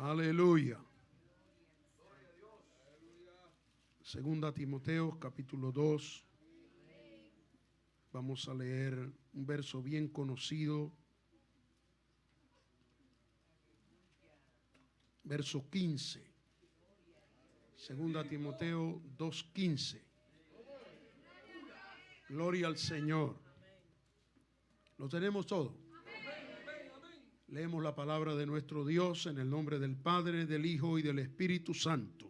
Aleluya. Segunda Timoteo, capítulo 2. Vamos a leer un verso bien conocido. Verso 15. Segunda Timoteo 2:15. Gloria al Señor. Lo tenemos todo. Leemos la palabra de nuestro Dios en el nombre del Padre, del Hijo y del Espíritu Santo.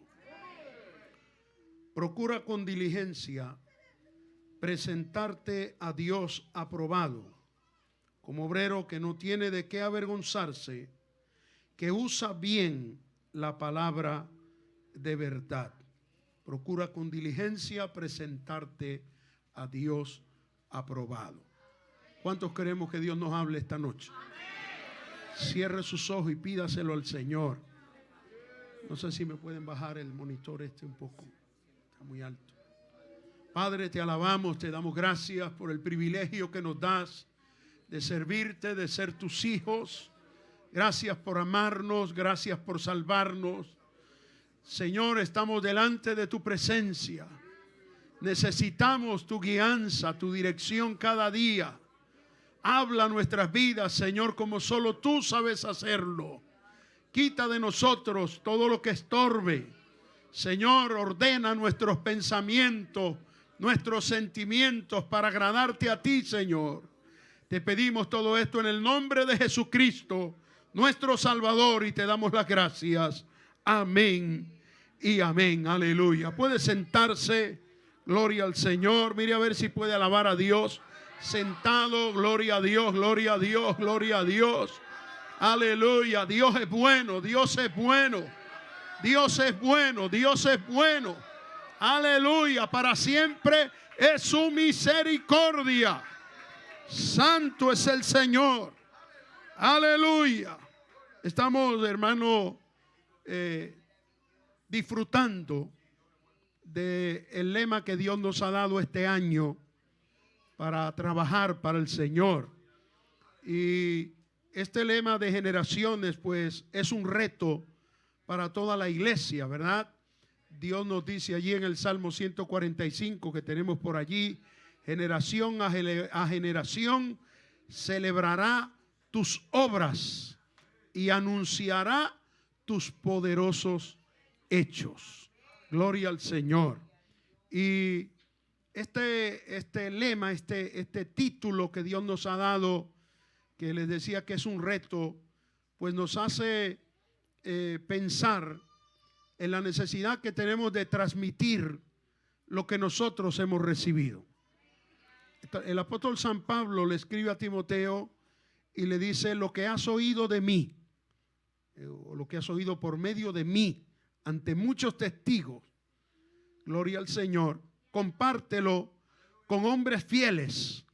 Procura con diligencia presentarte a Dios aprobado, como obrero que no tiene de qué avergonzarse, que usa bien la palabra de verdad. Procura con diligencia presentarte a Dios aprobado. ¿Cuántos queremos que Dios nos hable esta noche? Cierre sus ojos y pídaselo al Señor. No sé si me pueden bajar el monitor un poco. Está muy alto. Padre, te alabamos, te damos gracias por el privilegio que nos das de servirte, de ser tus hijos. Gracias por amarnos, gracias por salvarnos. Señor, estamos delante de tu presencia. Necesitamos tu guianza, tu dirección cada día. Habla nuestras vidas, Señor, como solo tú sabes hacerlo. Quita de nosotros todo lo que estorbe. Señor, ordena nuestros pensamientos, nuestros sentimientos para agradarte a ti, Señor. Te pedimos todo esto en el nombre de Jesucristo, nuestro Salvador, y te damos las gracias. Amén y amén. Aleluya. Puede sentarse. Gloria al Señor. Mire a ver si puede alabar a Dios. Sentado. Gloria a Dios, gloria a Dios, gloria a Dios. Aleluya. Dios es bueno, Dios es bueno. Dios es bueno, Dios es bueno. Aleluya. Para siempre es su misericordia. Santo es el Señor. Aleluya. Estamos, hermano, disfrutando del lema que Dios nos ha dado este año para trabajar para el Señor. Y este lema de generaciones, pues, es un reto para toda la iglesia, ¿verdad? Dios nos dice allí en el Salmo 145 que tenemos por allí: generación a generación celebrará tus obras y anunciará tus poderosos hechos. Gloria al Señor. Y este lema, este título que Dios nos ha dado, que les decía que es un reto, pues nos hace pensar en la necesidad que tenemos de transmitir lo que nosotros hemos recibido. El apóstol San Pablo le escribe a Timoteo y le dice: lo que has oído de mí, o lo que has oído por medio de mí, ante muchos testigos, gloria al Señor, compártelo con hombres fieles.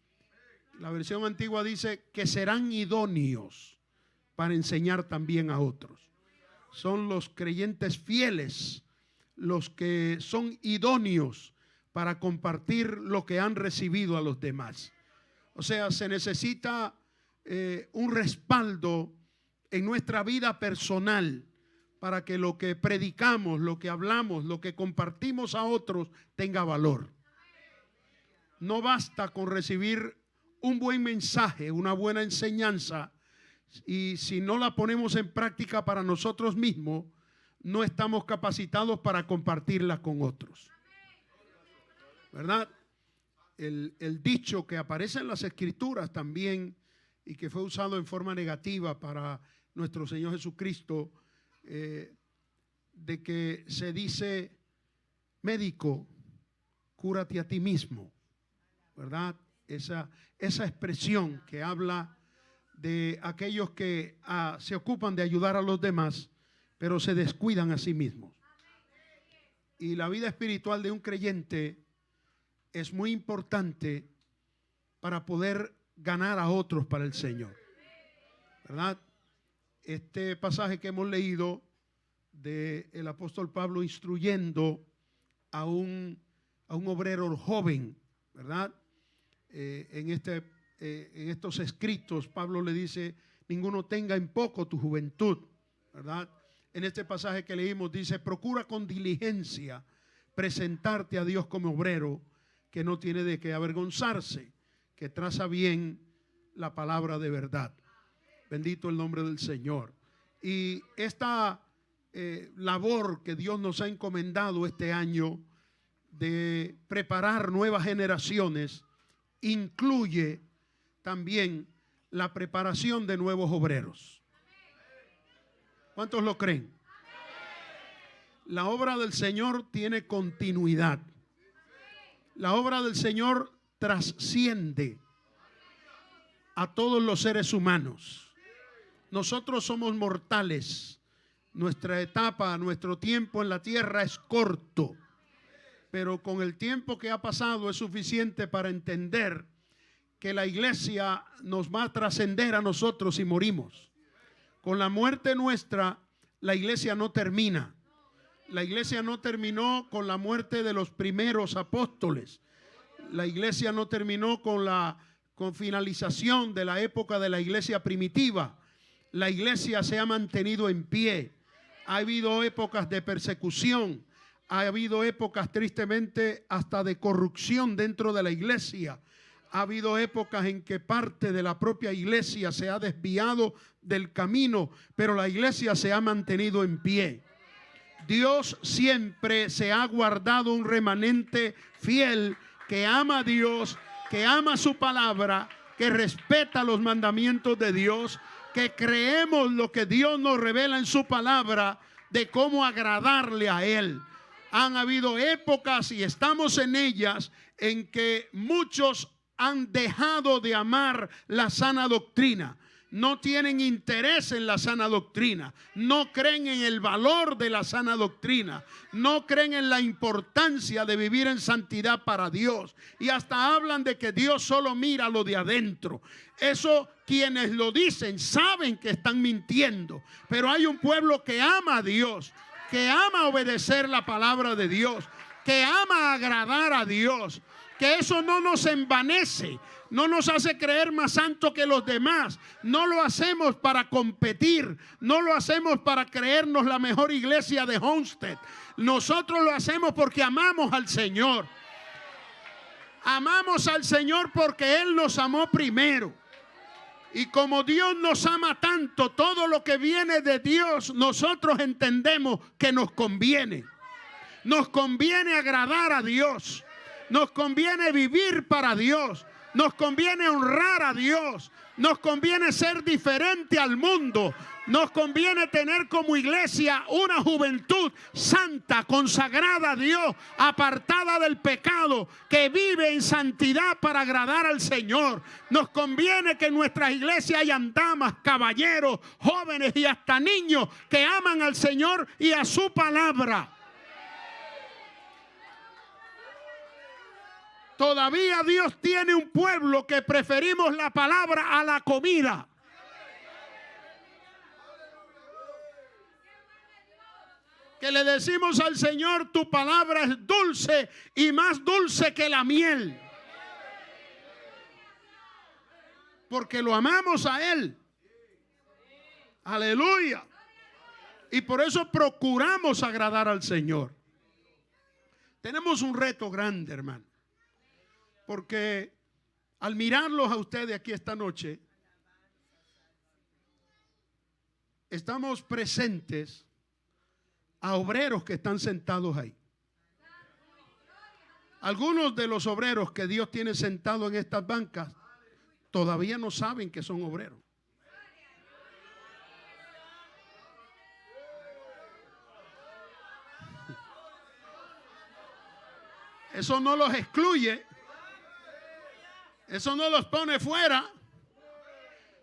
La versión antigua dice que serán idóneos para enseñar también a otros. Son los creyentes fieles los que son idóneos para compartir lo que han recibido a los demás. O sea, se necesita un respaldo en nuestra vida personal para que lo que predicamos, lo que hablamos, lo que compartimos a otros tenga valor. No basta con recibir un buen mensaje, una buena enseñanza, y si no la ponemos en práctica para nosotros mismos, no estamos capacitados para compartirla con otros, ¿verdad? El dicho que aparece en las Escrituras también y que fue usado en forma negativa para nuestro Señor Jesucristo, de que se dice: médico, cúrate a ti mismo, ¿verdad? Esa expresión que habla de aquellos que se ocupan de ayudar a los demás, pero se descuidan a sí mismos. Y la vida espiritual de un creyente es muy importante para poder ganar a otros para el Señor, ¿verdad? Este pasaje que hemos leído del apóstol Pablo instruyendo a un obrero joven, ¿verdad? En estos escritos Pablo le dice: ninguno tenga en poco tu juventud, ¿verdad? en este pasaje que leímos, dice: procura con diligencia presentarte a Dios como obrero que no tiene de qué avergonzarse, que traza bien la palabra de verdad. Bendito el nombre del Señor. Y esta labor que Dios nos ha encomendado este año de preparar nuevas generaciones incluye también la preparación de nuevos obreros. ¿Cuántos lo creen? La obra del Señor tiene continuidad. La obra del Señor trasciende a todos los seres humanos. Nosotros somos mortales. Nuestra etapa, nuestro tiempo en la tierra es corto, pero con el tiempo que ha pasado es suficiente para entender que la iglesia nos va a trascender a nosotros si morimos. Con la muerte nuestra, la iglesia no termina. La iglesia no terminó con la muerte de los primeros apóstoles. La iglesia no terminó con finalización de la época de la iglesia primitiva. La iglesia se ha mantenido en pie. Ha habido épocas de persecución. Ha habido épocas tristemente hasta de corrupción dentro de la iglesia. Ha habido épocas en que parte de la propia iglesia se ha desviado del camino, pero la iglesia se ha mantenido en pie. Dios siempre se ha guardado un remanente fiel que ama a Dios, que ama su palabra, que respeta los mandamientos de Dios, que creemos lo que Dios nos revela en su palabra de cómo agradarle a Él. Han habido épocas y estamos en ellas en que muchos han dejado de amar la sana doctrina. No tienen interés en la sana doctrina, no creen en el valor de la sana doctrina, no creen en la importancia de vivir en santidad para Dios, y hasta hablan de que Dios solo mira lo de adentro. Eso, quienes lo dicen saben que están mintiendo, pero hay un pueblo que ama a Dios, que ama obedecer la palabra de Dios, que ama agradar a Dios, que eso no nos envanece, no nos hace creer más santo que los demás. No lo hacemos para competir, no lo hacemos para creernos la mejor iglesia de Homestead. Nosotros lo hacemos porque amamos al Señor. Amamos al Señor porque Él nos amó primero. Y como Dios nos ama tanto, todo lo que viene de Dios, nosotros entendemos que nos conviene. Nos conviene agradar a Dios. Nos conviene vivir para Dios. Nos conviene honrar a Dios. Nos conviene ser diferente al mundo. Nos conviene tener como iglesia una juventud santa, consagrada a Dios, apartada del pecado, que vive en santidad para agradar al Señor. Nos conviene que en nuestras iglesias hayan damas, caballeros, jóvenes y hasta niños que aman al Señor y a su palabra. Todavía Dios tiene un pueblo que preferimos la palabra a la comida. Que le decimos al Señor: tu palabra es dulce y más dulce que la miel. Porque lo amamos a Él. Aleluya. Y por eso procuramos agradar al Señor. Tenemos un reto grande, hermano. Porque al mirarlos a ustedes aquí esta noche, estamos presentes a obreros que están sentados ahí. Algunos de los obreros que Dios tiene sentados en estas bancas todavía no saben que son obreros. Eso no los excluye. Eso no los pone fuera.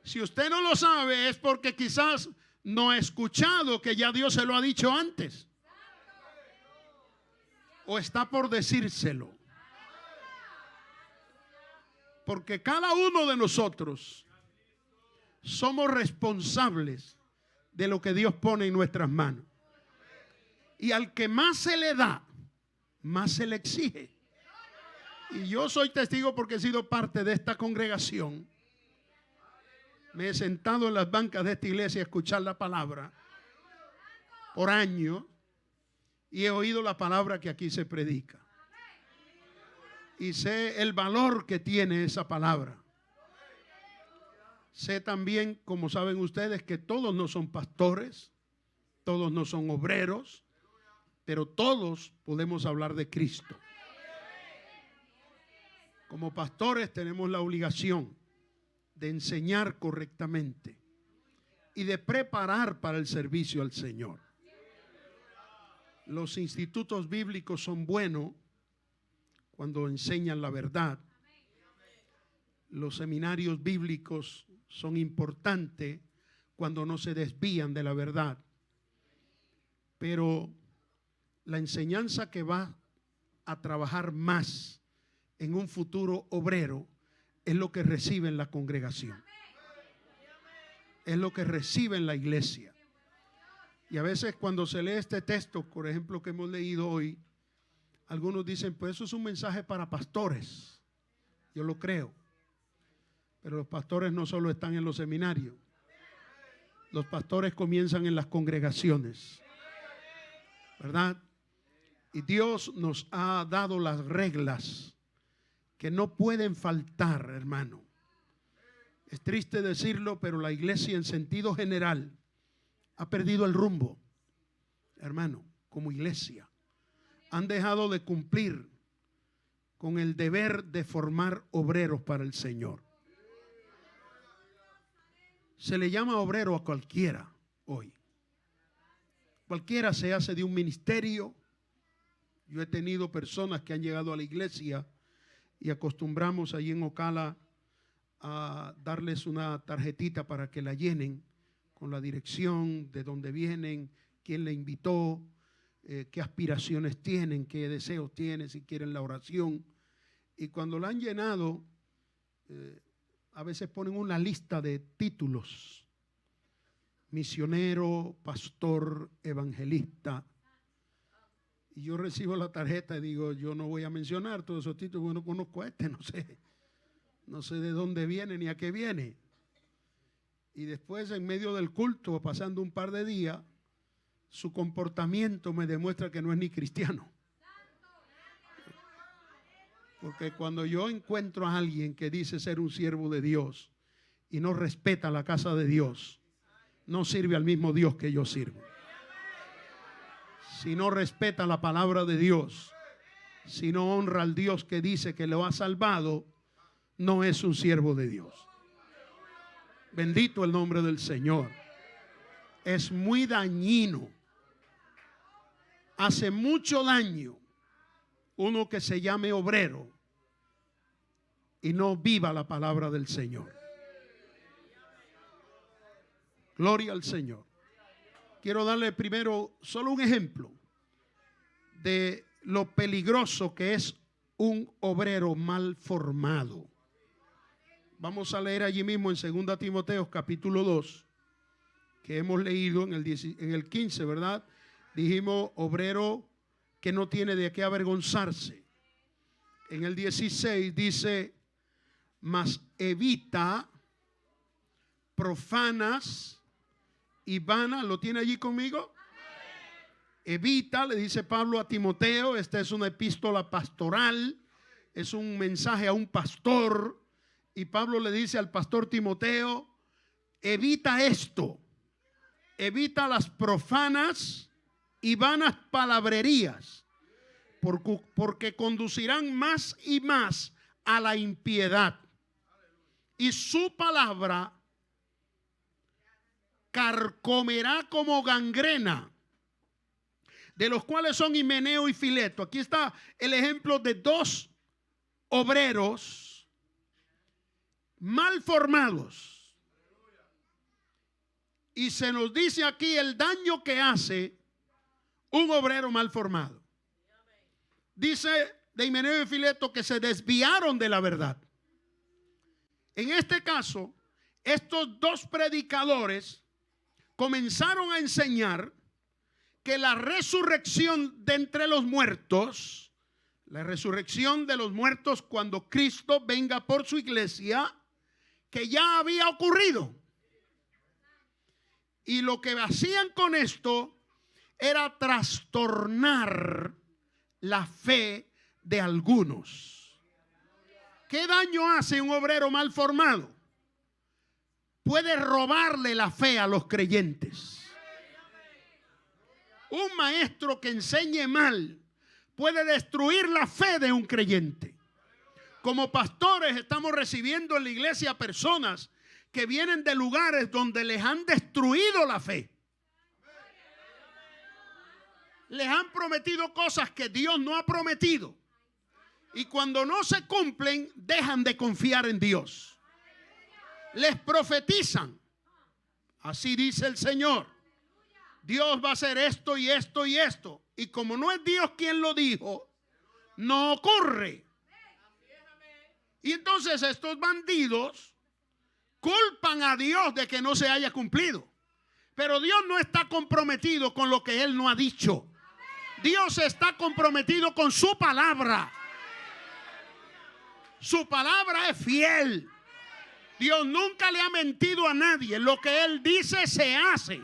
Si usted no lo sabe, es porque quizás no ha escuchado que ya Dios se lo ha dicho antes, o está por decírselo. Porque cada uno de nosotros somos responsables de lo que Dios pone en nuestras manos. Y al que más se le da, más se le exige. Y yo soy testigo porque he sido parte de esta congregación. Me he sentado en las bancas de esta iglesia a escuchar la palabra. por años y he oído la palabra que aquí se predica. Y sé el valor que tiene esa palabra. Sé también, como saben ustedes, que todos no son pastores, todos no son obreros, pero todos podemos hablar de Cristo. Como pastores tenemos la obligación de enseñar correctamente y de preparar para el servicio al Señor. Los institutos bíblicos son buenos cuando enseñan la verdad. Los seminarios bíblicos son importantes cuando no se desvían de la verdad. Pero la enseñanza que va a trabajar más en un futuro obrero es lo que recibe en la congregación. Es lo que recibe en la iglesia. Y a veces cuando se lee este texto, por ejemplo, que hemos leído hoy, algunos dicen, pues eso es un mensaje para pastores. Yo lo creo. Pero los pastores no solo están en los seminarios. Los pastores comienzan en las congregaciones, ¿verdad? Y Dios nos ha dado las reglas que no pueden faltar, hermano. Es triste decirlo, pero la iglesia en sentido general ha perdido el rumbo, hermano, como iglesia. Han dejado de cumplir con el deber de formar obreros para el Señor. Se le llama obrero a cualquiera hoy. Cualquiera se hace de un ministerio. Yo he tenido personas que han llegado a la iglesia y acostumbramos allí en Ocala a darles una tarjetita para que la llenen con la dirección, de dónde vienen, quién le invitó, qué aspiraciones tienen, qué deseos tienen, si quieren la oración. Y cuando la han llenado, a veces ponen una lista de títulos: misionero, pastor, evangelista. Y yo recibo la tarjeta y digo, yo no voy a mencionar todos esos títulos, bueno, conozco a este, no sé de dónde viene ni a qué viene. Y después, en medio del culto, pasando un par de días, su comportamiento me demuestra que no es ni cristiano. Porque cuando yo encuentro a alguien que dice ser un siervo de Dios y no respeta la casa de Dios, no sirve al mismo Dios que yo sirvo. Si no respeta la palabra de Dios, si no honra al Dios que dice que lo ha salvado, no es un siervo de Dios. Bendito el nombre del Señor. Es muy dañino. Hace mucho daño uno que se llame obrero y no viva la palabra del Señor. Gloria al Señor. Quiero darle primero solo un ejemplo de lo peligroso que es un obrero mal formado. Vamos a leer allí mismo en 2 Timoteo capítulo 2, que hemos leído en el 15, ¿verdad? Dijimos obrero que no tiene de qué avergonzarse. En el 16 dice, mas evita profanas y vanas. ¿Lo tiene allí conmigo? Evita, le dice Pablo a Timoteo. Esta es una epístola pastoral, es un mensaje a un pastor. Y Pablo le dice al pastor Timoteo, evita esto, evita las profanas y vanas palabrerías, porque conducirán más y más a la impiedad. Y su palabra carcomerá como gangrena, de los cuales son Himeneo y Fileto. Aquí está el ejemplo de dos obreros mal formados. Y se nos dice aquí el daño que hace un obrero mal formado. Dice de Himeneo y Fileto que se desviaron de la verdad. En este caso, estos dos predicadores comenzaron a enseñar que la resurrección de entre los muertos, la resurrección de los muertos cuando Cristo venga por su iglesia, que ya había ocurrido. Y lo que hacían con esto era trastornar la fe de algunos. ¿Qué daño hace un obrero mal formado? Puede robarle la fe a los creyentes. Un maestro que enseñe mal puede destruir la fe de un creyente. Como pastores estamos recibiendo en la iglesia personas que vienen de lugares donde les han destruido la fe. Les han prometido cosas que Dios no ha prometido. Y cuando no se cumplen, dejan de confiar en Dios. Les profetizan. Así dice el Señor. Dios va a hacer esto y esto y esto. Y como no es Dios quien lo dijo, no ocurre. Y entonces estos bandidos culpan a Dios de que no se haya cumplido. Pero Dios no está comprometido con lo que Él no ha dicho. Dios está comprometido con su palabra. Su palabra es fiel. Dios nunca le ha mentido a nadie. Lo que Él dice se hace.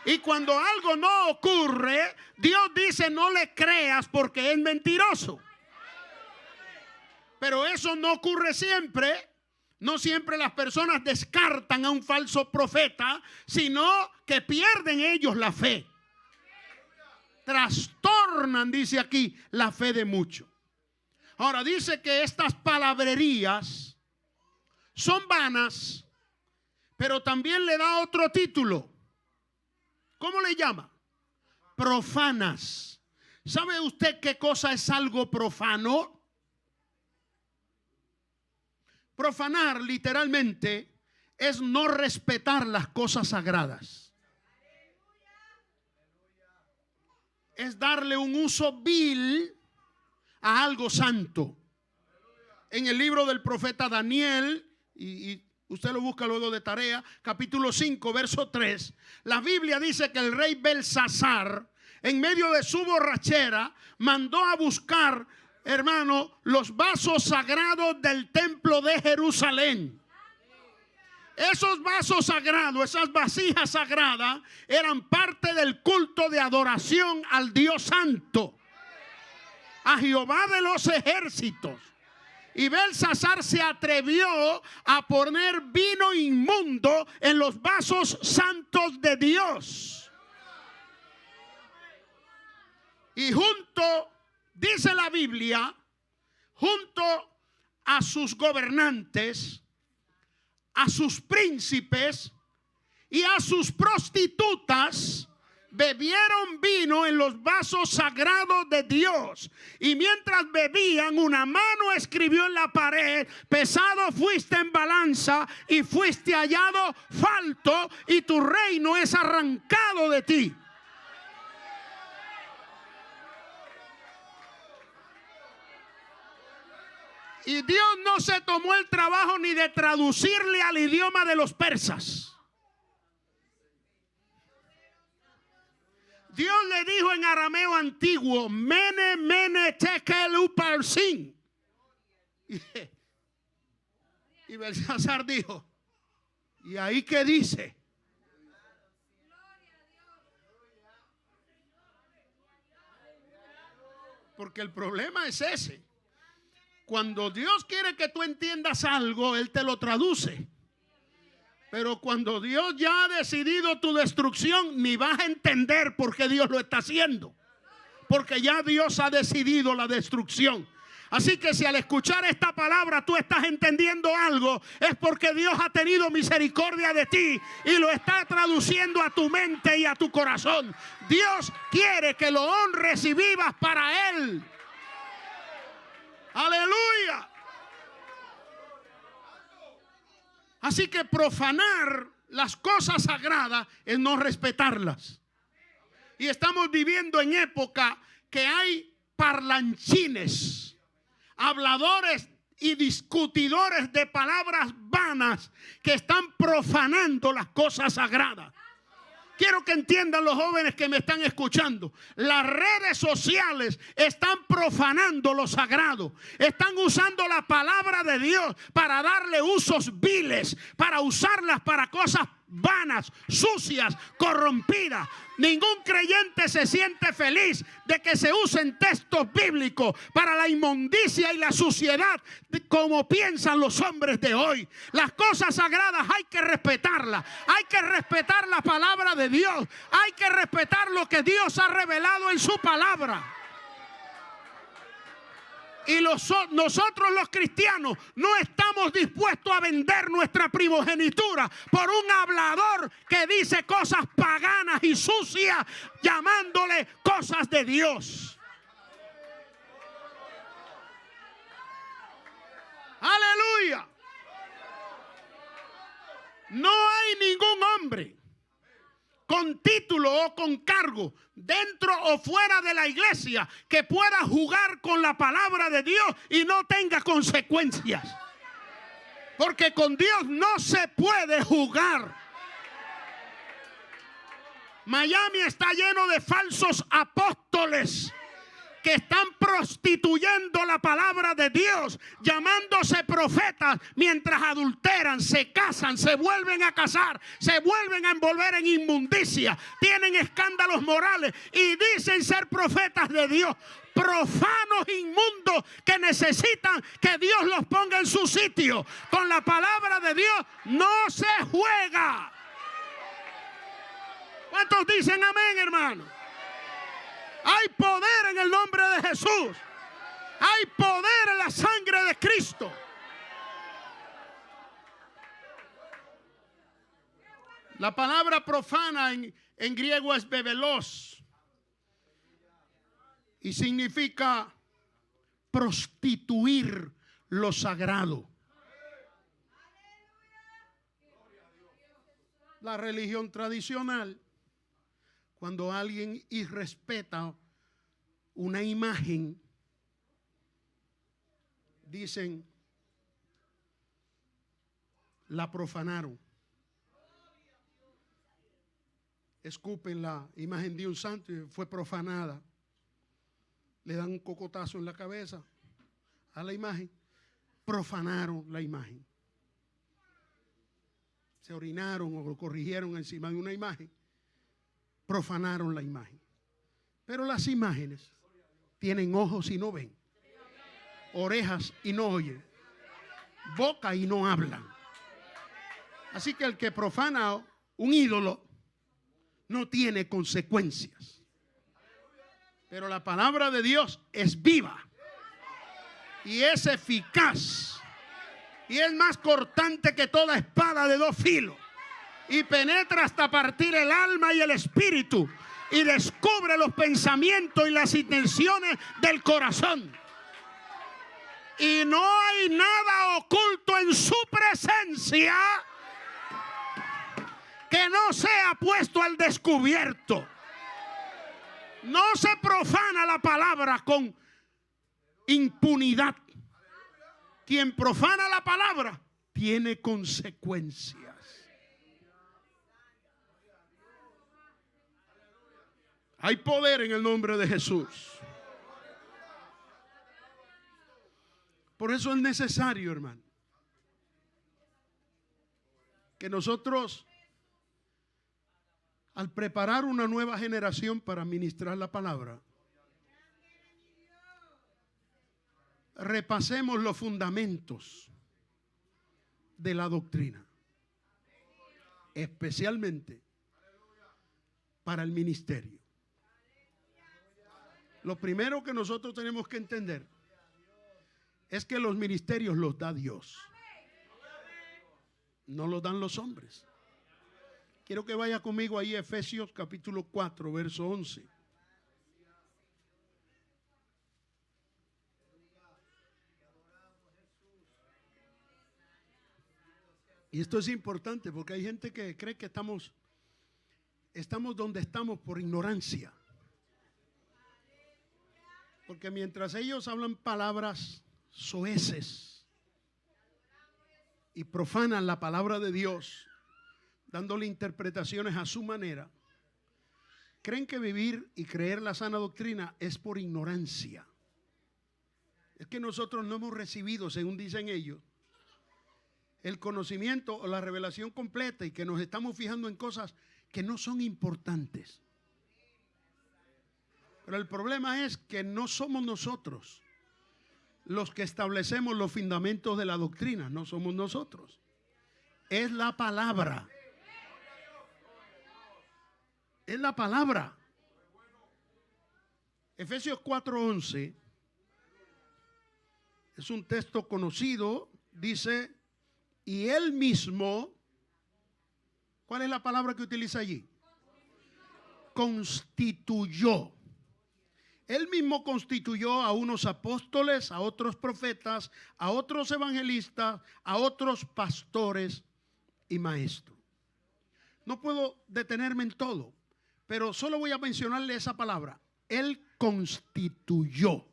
Y cuando algo no ocurre, Dios dice no le creas porque es mentiroso. Pero eso no ocurre siempre. No siempre las personas descartan a un falso profeta, sino que pierden ellos la fe. Trastornan, dice aquí, la fe de muchos. Ahora dice que estas palabrerías son vanas, pero también le da otro título. ¿Cómo le llama? Profanas. ¿Sabe usted qué cosa es algo profano? Profanar literalmente es no respetar las cosas sagradas. Es darle un uso vil a algo santo. En el libro del profeta Daniel, y usted lo busca luego de tarea, capítulo 5, verso 3, la Biblia dice que el rey Belsasar, en medio de su borrachera, mandó a buscar, hermano, los vasos sagrados del templo de Jerusalén. Esos vasos sagrados, esas vasijas sagradas, eran parte del culto de adoración al Dios Santo, a Jehová de los ejércitos. Y Belsasar se atrevió a poner vino inmundo en los vasos santos de Dios. Y junto, dice la Biblia, junto a sus gobernantes, a sus príncipes y a sus prostitutas, bebieron vino en los vasos sagrados de Dios. Y mientras bebían, una mano escribió en la pared: pesado fuiste en balanza y fuiste hallado falto, y tu reino es arrancado de ti. Y Dios no se tomó el trabajo ni de traducirle al idioma de los persas. Dios le dijo en arameo antiguo: mene, mene, tekel, uparsin. Y Belsasar dijo: ¿y ahí qué dice? Porque el problema es ese. Cuando Dios quiere que tú entiendas algo, Él te lo traduce. Pero cuando Dios ya ha decidido tu destrucción, ni vas a entender por qué Dios lo está haciendo. Porque ya Dios ha decidido la destrucción. Así que si al escuchar esta palabra tú estás entendiendo algo, es porque Dios ha tenido misericordia de ti y lo está traduciendo a tu mente y a tu corazón. Dios quiere que lo honres y vivas para Él. Aleluya. Así que profanar las cosas sagradas es no respetarlas. Y estamos viviendo en época que hay parlanchines, habladores y discutidores de palabras vanas que están profanando las cosas sagradas. Quiero que entiendan los jóvenes que me están escuchando. Las redes sociales están profanando lo sagrado. Están usando la palabra de Dios para darle usos viles, para usarlas para cosas vanas, sucias, corrompidas. Ningún creyente se siente feliz de que se usen textos bíblicos para la inmundicia y la suciedad como piensan los hombres de hoy. Las cosas sagradas hay que respetarlas. Hay que respetar la palabra de Dios. Hay que respetar lo que Dios ha revelado en su palabra. Y nosotros los cristianos no estamos dispuestos a vender nuestra primogenitura por un hablador que dice cosas paganas y sucias, llamándole cosas de Dios. Aleluya. No hay ningún hombre con título o con cargo, dentro o fuera de la iglesia, que pueda jugar con la palabra de Dios y no tenga consecuencias. Porque con Dios no se puede jugar. Miami está lleno de falsos apóstoles que están prostituyendo la palabra de Dios, llamándose profetas, mientras adulteran, se casan, se vuelven a casar, se vuelven a envolver en inmundicia, tienen escándalos morales y dicen ser profetas de Dios. Profanos inmundos que necesitan que Dios los ponga en su sitio. Con la palabra de Dios no se juega. ¿Cuántos dicen amén, hermano? Hay poder en el nombre de Jesús. Hay poder en la sangre de Cristo. La palabra profana en griego es bebelos y significa prostituir lo sagrado. La religión tradicional, cuando alguien irrespeta una imagen, dicen, la profanaron. Escupen la imagen de un santo y fue profanada. Le dan un cocotazo en la cabeza a la imagen. Profanaron la imagen. Se orinaron o lo corrigieron encima de una imagen. Profanaron la imagen. Pero las imágenes tienen ojos y no ven, orejas y no oyen, boca y no hablan. Así que el que profana un ídolo no tiene consecuencias. Pero la palabra de Dios es viva y es eficaz y es más cortante que toda espada de dos filos. Y penetra hasta partir el alma y el espíritu. Y descubre los pensamientos y las intenciones del corazón. Y no hay nada oculto en su presencia que no sea puesto al descubierto. No se profana la palabra con impunidad. Quien profana la palabra tiene consecuencias. Hay poder en el nombre de Jesús. Por eso es necesario, hermano, que nosotros, al preparar una nueva generación para ministrar la palabra, repasemos los fundamentos de la doctrina, especialmente para el ministerio. Lo primero que nosotros tenemos que entender es que los ministerios los da Dios, no los dan los hombres. Quiero que vaya conmigo ahí a Efesios capítulo 4, verso 11. Y esto es importante porque hay gente que cree que estamos donde estamos por ignorancia. Porque mientras ellos hablan palabras soeces y profanan la palabra de Dios, dándole interpretaciones a su manera, creen que vivir y creer la sana doctrina es por ignorancia. Es que nosotros no hemos recibido, según dicen ellos, el conocimiento o la revelación completa y que nos estamos fijando en cosas que no son importantes. Pero el problema es que no somos nosotros los que establecemos los fundamentos de la doctrina, no somos nosotros. Es la palabra. Es la palabra. Efesios 4:11 es un texto conocido. Dice, y él mismo, ¿cuál es la palabra que utiliza allí? Constituyó. Él mismo constituyó a unos apóstoles, a otros profetas, a otros evangelistas, a otros pastores y maestros. No puedo detenerme en todo, pero solo voy a mencionarle esa palabra. Él constituyó.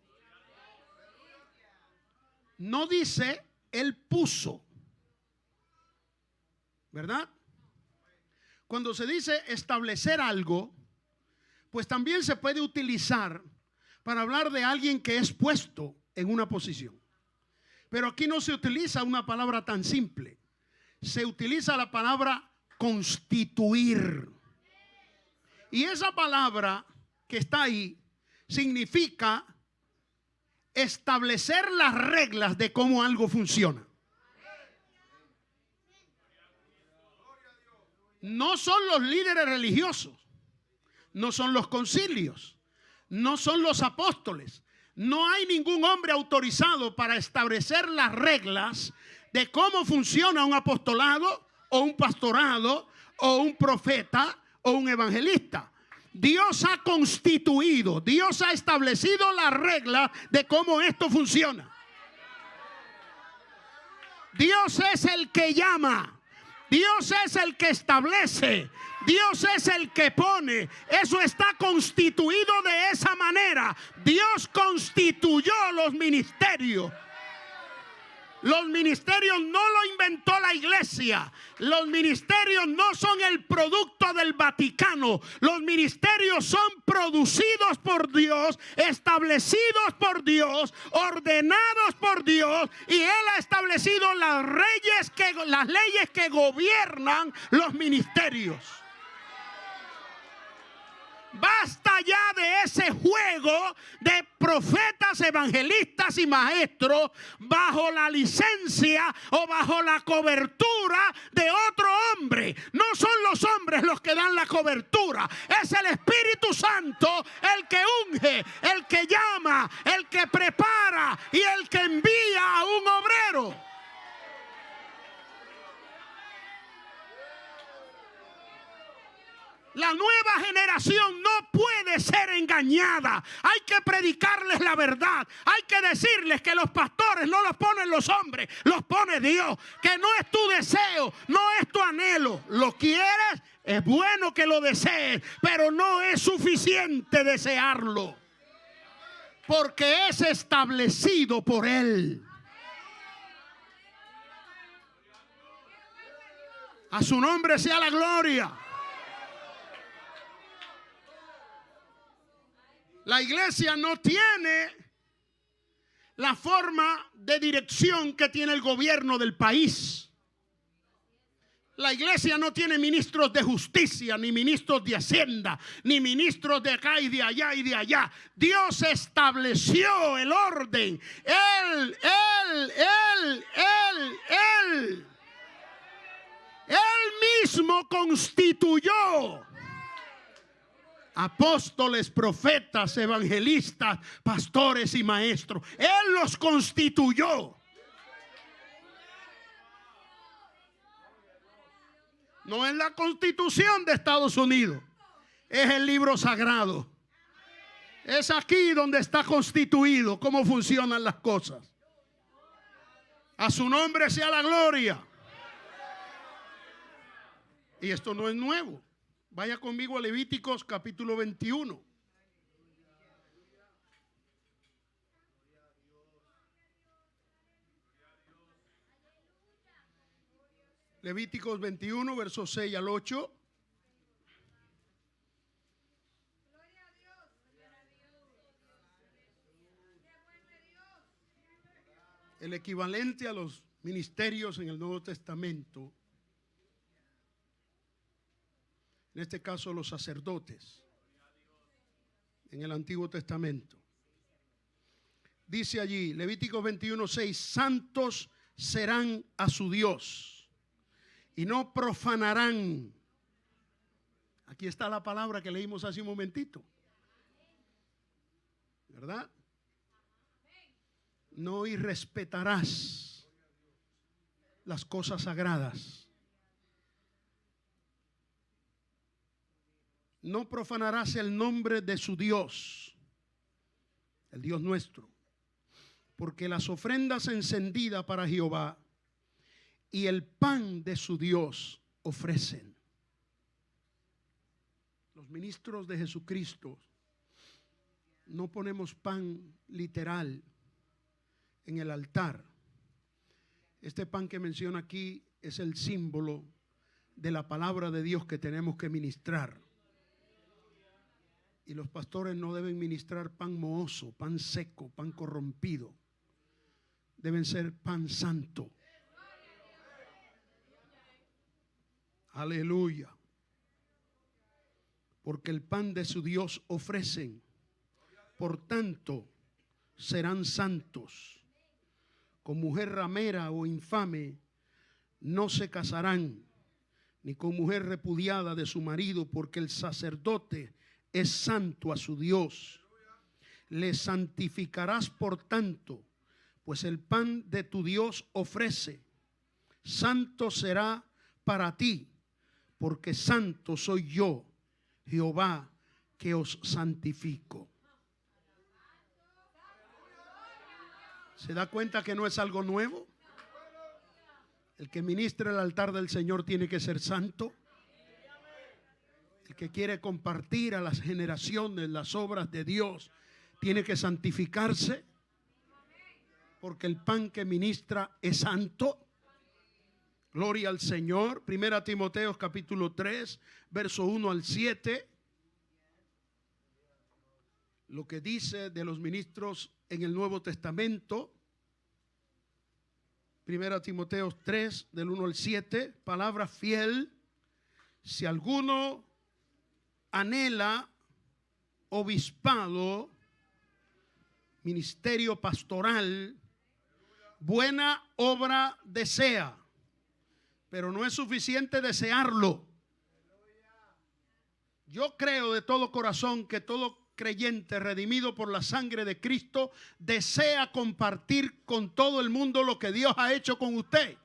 No dice, él puso. ¿Verdad? Cuando se dice establecer algo, pues también se puede utilizar para hablar de alguien que es puesto en una posición. Pero aquí no se utiliza una palabra tan simple. Se utiliza la palabra constituir. Y esa palabra que está ahí significa establecer las reglas de cómo algo funciona. No son los líderes religiosos, no son los concilios, no son los apóstoles. No hay ningún hombre autorizado para establecer las reglas de cómo funciona un apostolado o un pastorado o un profeta o un evangelista. Dios ha constituido, Dios ha establecido las reglas de cómo esto funciona. Dios es el que llama. Dios es el que establece, Dios es el que pone. Eso está constituido de esa manera. Dios constituyó los ministerios. Los ministerios no lo inventó la iglesia. Los ministerios no son el producto del Vaticano. Los ministerios son producidos por Dios, establecidos por Dios, ordenados por Dios. Y Él ha establecido las leyes que gobiernan los ministerios. Basta ya de ese juego de profetas, evangelistas y maestros bajo la licencia o bajo la cobertura de otro hombre. No son los hombres los que dan la cobertura. Es el Espíritu Santo el que unge, el que llama, el que prepara y el que envía a un obrero. La nueva generación no puede ser engañada. Hay que predicarles la verdad. Hay que decirles que los pastores no los ponen los hombres, los pone Dios. Que no es tu deseo, no es tu anhelo. ¿Lo quieres? Es bueno que lo desees, pero no es suficiente desearlo. Porque es establecido por Él. A su nombre sea la gloria. La iglesia no tiene la forma de dirección que tiene el gobierno del país. La iglesia no tiene ministros de justicia, ni ministros de hacienda, ni ministros de acá y de allá y de allá. Dios estableció el orden. Él mismo constituyó apóstoles, profetas, evangelistas, pastores y maestros. Él los constituyó. No es la Constitución de Estados Unidos, es el libro sagrado. Es aquí donde está constituido cómo funcionan las cosas. A su nombre sea la gloria. Y esto no es nuevo. Vaya conmigo a Levíticos capítulo 21. Levíticos 21, versos 6 al 8. El equivalente a los ministerios en el Nuevo Testamento, en este caso los sacerdotes, en el Antiguo Testamento. Dice allí, Levíticos 21:6, santos serán a su Dios y no profanarán. Aquí está la palabra que leímos hace un momentito, ¿verdad? No irrespetarás las cosas sagradas. No profanarás el nombre de su Dios, el Dios nuestro, porque las ofrendas encendidas para Jehová y el pan de su Dios ofrecen. Los ministros de Jesucristo no ponemos pan literal en el altar. Este pan que menciona aquí es el símbolo de la palabra de Dios que tenemos que ministrar. Y los pastores no deben ministrar pan mohoso, pan seco, pan corrompido. Deben ser pan santo. Aleluya. Porque el pan de su Dios ofrecen. Por tanto, serán santos. Con mujer ramera o infame no se casarán, ni con mujer repudiada de su marido, porque el sacerdote es santo a su Dios. Le santificarás por tanto, pues el pan de tu Dios ofrece. Santo será para ti, porque santo soy yo, Jehová, que os santifico. ¿Se da cuenta que no es algo nuevo? El que ministra el altar del Señor tiene que ser santo. El que quiere compartir a las generaciones las obras de Dios tiene que santificarse, porque el pan que ministra es santo. Gloria al Señor. Primera Timoteo capítulo 3, verso 1 al 7. Lo que dice de los ministros en el Nuevo Testamento. Primera Timoteo 3, del 1 al 7. Palabra fiel. Si alguno anhela obispado, ministerio pastoral, buena obra desea, pero no es suficiente desearlo. Yo creo de todo corazón que todo creyente redimido por la sangre de Cristo desea compartir con todo el mundo lo que Dios ha hecho con usted.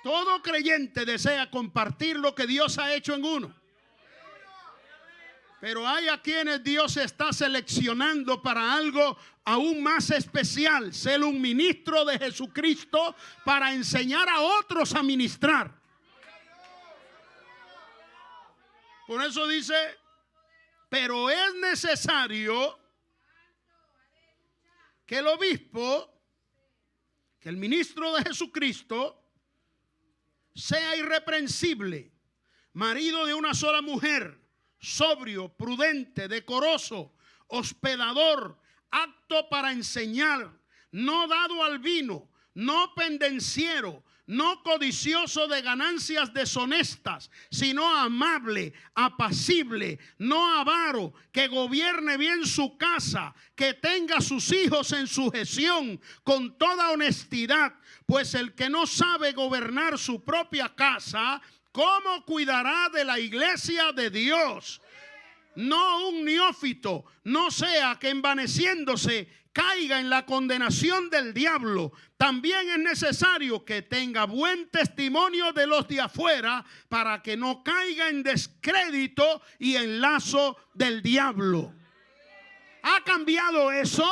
Todo creyente desea compartir lo que Dios ha hecho en uno. Pero hay a quienes Dios está seleccionando para algo aún más especial: ser un ministro de Jesucristo para enseñar a otros a ministrar. Por eso dice, pero es necesario que el obispo, que el ministro de Jesucristo, sea irreprensible, marido de una sola mujer, sobrio, prudente, decoroso, hospedador, apto para enseñar, no dado al vino, no pendenciero, no codicioso de ganancias deshonestas, sino amable, apacible, no avaro, que gobierne bien su casa, que tenga a sus hijos en sujeción con toda honestidad, pues el que no sabe gobernar su propia casa, ¿cómo cuidará de la iglesia de Dios? No un neófito, no sea que envaneciéndose caiga en la condenación del diablo. También es necesario que tenga buen testimonio de los de afuera, para que no caiga en descrédito y en lazo del diablo. ¿Ha cambiado eso?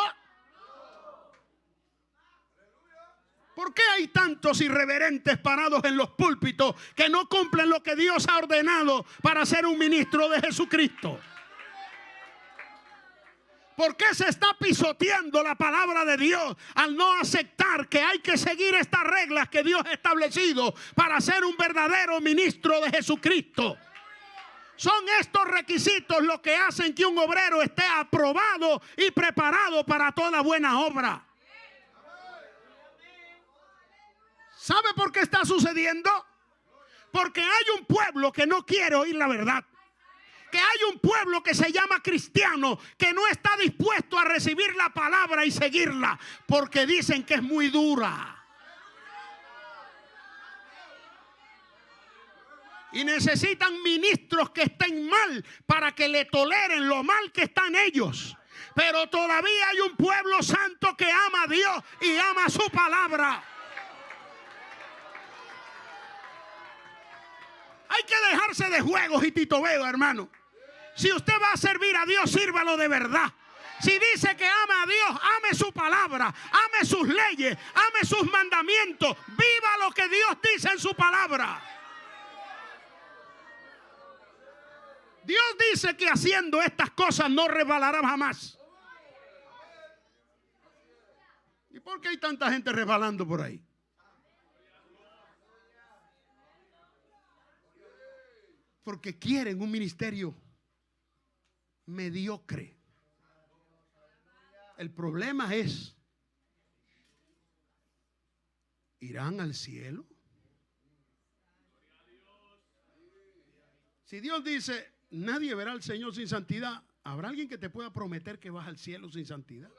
¿Por qué hay tantos irreverentes parados en los púlpitos que no cumplen lo que Dios ha ordenado para ser un ministro de Jesucristo? ¿Por qué se está pisoteando la palabra de Dios al no aceptar que hay que seguir estas reglas que Dios ha establecido para ser un verdadero ministro de Jesucristo? Son estos requisitos los que hacen que un obrero esté aprobado y preparado para toda buena obra. ¿Sabe por qué está sucediendo? Porque hay un pueblo que no quiere oír la verdad. Que hay un pueblo que se llama cristiano que no está dispuesto a recibir la palabra y seguirla porque dicen que es muy dura. Y necesitan ministros que estén mal para que le toleren lo mal que están ellos. Pero todavía hay un pueblo santo que ama a Dios y ama su palabra. Hay que dejarse de juegos y titoveos, hermano. Si usted va a servir a Dios, sírvalo de verdad. Si dice que ama a Dios, ame su palabra, ame sus leyes, ame sus mandamientos. Viva lo que Dios dice en su palabra. Dios dice que haciendo estas cosas no resbalará jamás. ¿Y por qué hay tanta gente resbalando por ahí? Porque quieren un ministerio mediocre. El problema es, ¿irán al cielo? Si Dios dice, nadie verá al Señor sin santidad, ¿habrá alguien que te pueda prometer que vas al cielo sin santidad?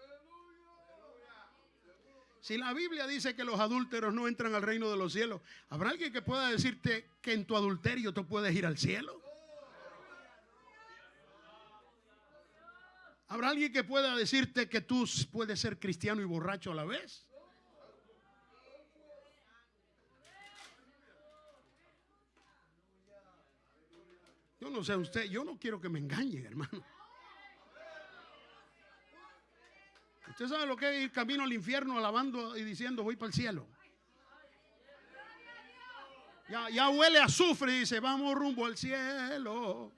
Si la Biblia dice que los adúlteros no entran al reino de los cielos, ¿habrá alguien que pueda decirte que en tu adulterio tú puedes ir al cielo? ¿Habrá alguien que pueda decirte que tú puedes ser cristiano y borracho a la vez? Yo no sé usted, yo no quiero que me engañen, hermano. Usted sabe lo que es ir camino al infierno alabando y diciendo voy para el cielo. Ya huele a azufre y dice vamos rumbo al cielo.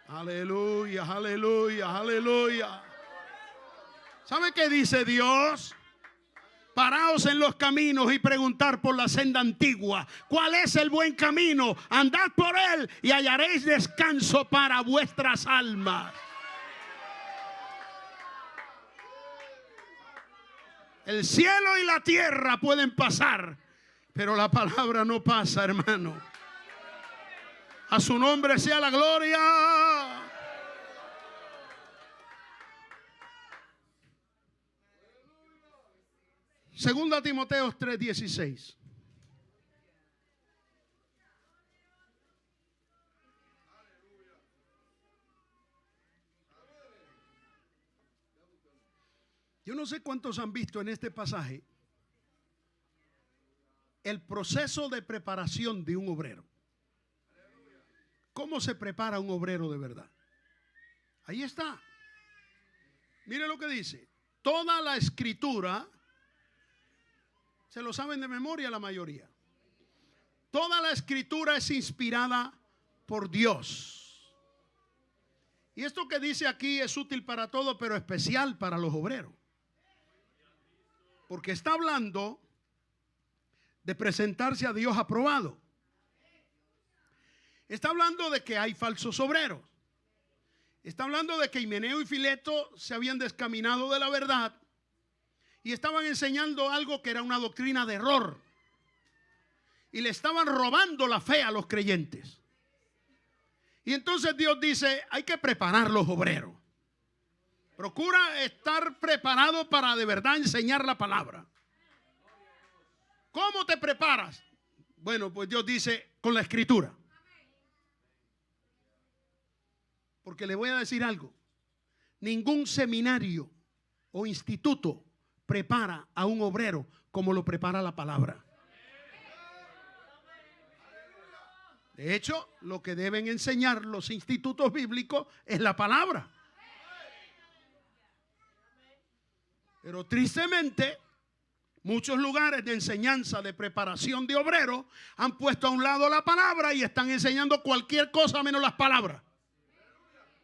Aleluya, aleluya, aleluya. ¿Sabe qué dice Dios? Paraos en los caminos y preguntar por la senda antigua. ¿Cuál es el buen camino? Andad por él y hallaréis descanso para vuestras almas. El cielo y la tierra pueden pasar, pero la palabra no pasa, hermano. A su nombre sea la gloria. Segunda Timoteo 3:16. Yo no sé cuántos han visto en este pasaje el proceso de preparación de un obrero. ¿Cómo se prepara un obrero de verdad? Ahí está. Mire lo que dice. Toda la escritura, se lo saben de memoria la mayoría. Toda la escritura es inspirada por Dios. Y esto que dice aquí es útil para todo, pero especial para los obreros. Porque está hablando de presentarse a Dios aprobado. Está hablando de que hay falsos obreros. Está hablando de que Himeneo y Fileto se habían descaminado de la verdad y estaban enseñando algo que era una doctrina de error. Y le estaban robando la fe a los creyentes. Y entonces Dios dice, hay que preparar los obreros. Procura estar preparado para de verdad enseñar la palabra. ¿Cómo te preparas? Bueno, pues Dios dice, con la escritura. Porque le voy a decir algo. Ningún seminario o instituto prepara a un obrero como lo prepara la palabra. De hecho, lo que deben enseñar los institutos bíblicos es la palabra. Pero tristemente, muchos lugares de enseñanza, de preparación de obreros, han puesto a un lado la palabra y están enseñando cualquier cosa menos las palabras.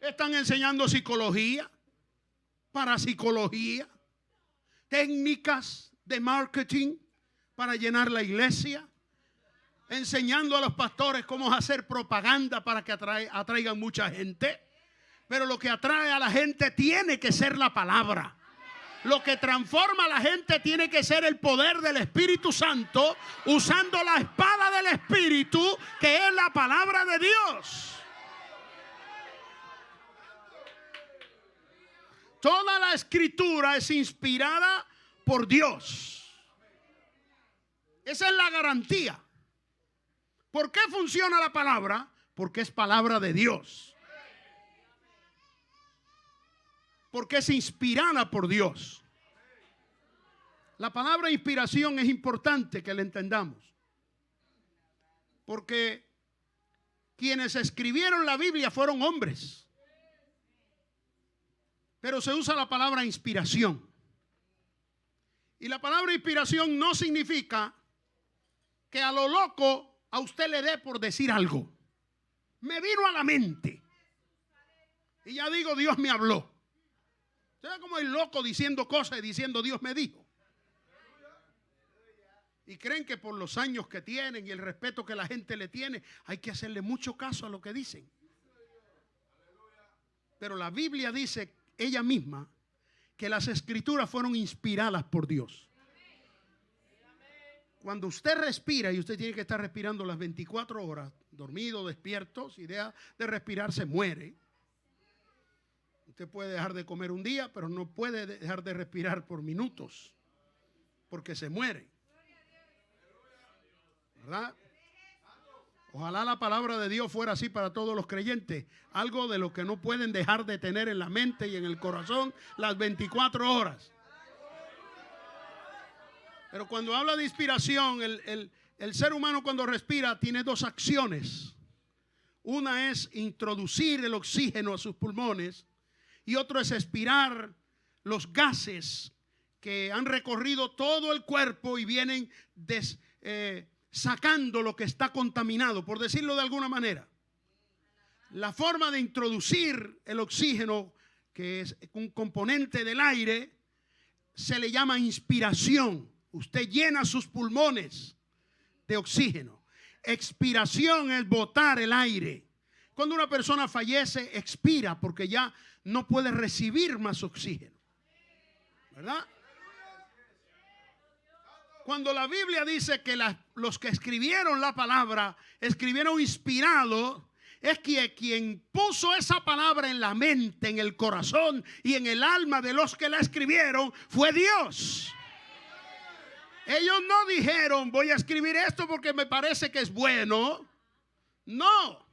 Están enseñando psicología, parapsicología, técnicas de marketing para llenar la iglesia, enseñando a los pastores cómo hacer propaganda para que atraigan mucha gente. Pero lo que atrae a la gente tiene que ser la palabra. Lo que transforma a la gente tiene que ser el poder del Espíritu Santo, usando la espada del Espíritu, que es la palabra de Dios. Toda la Escritura es inspirada por Dios. Esa es la garantía. ¿Por qué funciona la palabra? Porque es palabra de Dios. Porque es inspirada por Dios. La palabra inspiración es importante que la entendamos. Porque quienes escribieron la Biblia fueron hombres. Pero se usa la palabra inspiración. Y la palabra inspiración no significa que a lo loco a usted le dé por decir algo. Me vino a la mente. Y ya digo, Dios me habló. Usted ve como el loco diciendo cosas y diciendo Dios me dijo. Y creen que por los años que tienen y el respeto que la gente le tiene, hay que hacerle mucho caso a lo que dicen. Pero la Biblia dice ella misma que las Escrituras fueron inspiradas por Dios. Cuando usted respira, y usted tiene que estar respirando las 24 horas, dormido, despierto, si deja de respirar se muere. Usted puede dejar de comer un día, pero no puede dejar de respirar por minutos, porque se muere. ¿Verdad? Ojalá la palabra de Dios fuera así para todos los creyentes. Algo de lo que no pueden dejar de tener en la mente y en el corazón las 24 horas. Pero cuando habla de inspiración, el ser humano cuando respira tiene dos acciones. Una es introducir el oxígeno a sus pulmones y otro es expirar los gases que han recorrido todo el cuerpo y vienen sacando lo que está contaminado, por decirlo de alguna manera. La forma de introducir el oxígeno, que es un componente del aire, se le llama inspiración. Usted llena sus pulmones de oxígeno. Expiración es botar el aire. Cuando una persona fallece, expira porque ya no puede recibir más oxígeno. ¿Verdad? Cuando la Biblia dice que los que escribieron la palabra, escribieron inspirado, es que quien puso esa palabra en la mente, en el corazón y en el alma de los que la escribieron fue Dios. Ellos no dijeron, voy a escribir esto porque me parece que es bueno. No.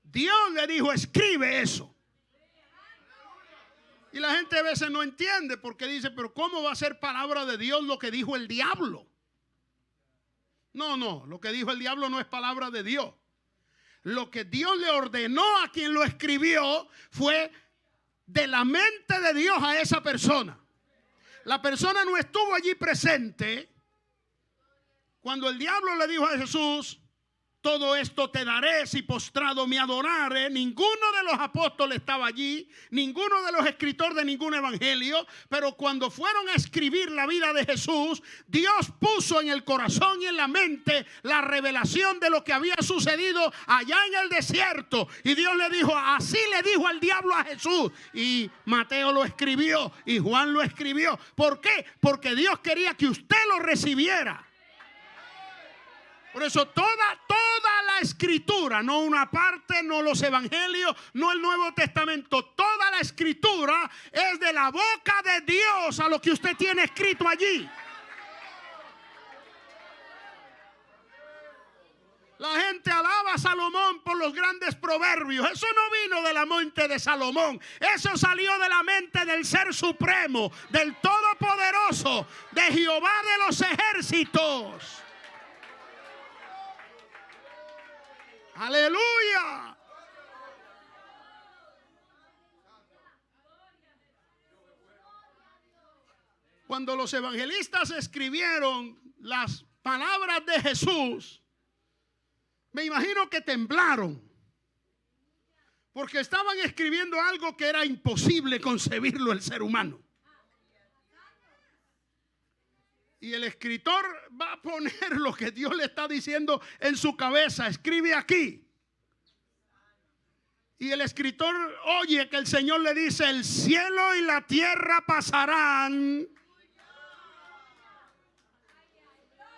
Dios le dijo, escribe eso. Y la gente a veces no entiende porque dice, pero ¿cómo va a ser palabra de Dios lo que dijo el diablo? No, lo que dijo el diablo no es palabra de Dios. Lo que Dios le ordenó a quien lo escribió fue de la mente de Dios a esa persona. La persona no estuvo allí presente cuando el diablo le dijo a Jesús, todo esto te daré si postrado me adorare. Ninguno de los apóstoles estaba allí, ninguno de los escritores de ningún evangelio, pero cuando fueron a escribir la vida de Jesús, Dios puso en el corazón y en la mente la revelación de lo que había sucedido allá en el desierto. Y Dios le dijo, así le dijo el diablo a Jesús. Y Mateo lo escribió y Juan lo escribió. ¿Por qué? Porque Dios quería que usted lo recibiera. Por eso toda la escritura, no una parte, no los evangelios, no el Nuevo Testamento, toda la escritura es de la boca de Dios a lo que usted tiene escrito allí. La gente alaba a Salomón por los grandes proverbios. Eso no vino de la mente de Salomón. Eso salió de la mente del Ser Supremo, del Todopoderoso, de Jehová de los ejércitos. Aleluya. Cuando los evangelistas escribieron las palabras de Jesús, me imagino que temblaron, porque estaban escribiendo algo que era imposible concebirlo el ser humano. Y el escritor va a poner lo que Dios le está diciendo en su cabeza. Escribe aquí. Y el escritor oye que el Señor le dice: el cielo y la tierra pasarán.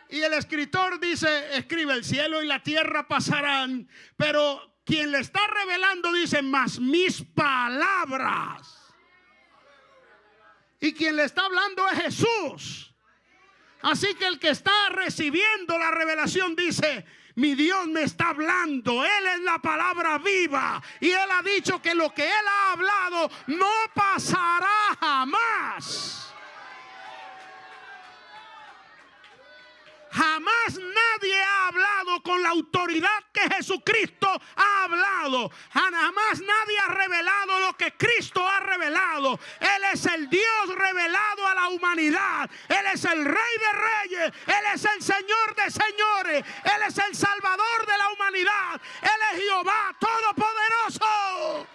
Y el escritor escribe: el cielo y la tierra pasarán. Pero quien le está revelando dice: mas mis palabras. Y quien le está hablando es Jesús. Así que el que está recibiendo la revelación dice: mi Dios me está hablando, Él es la palabra viva. Y Él ha dicho que lo que Él ha hablado no pasará jamás. Jamás nadie ha hablado con la autoridad que Jesucristo ha hablado. Jamás nadie ha revelado lo que Cristo ha revelado. Él es el Dios revelado a la humanidad. Él es el Rey de Reyes. Él es el Señor de Señores. Él es el Salvador de la humanidad. Él es Jehová Todopoderoso.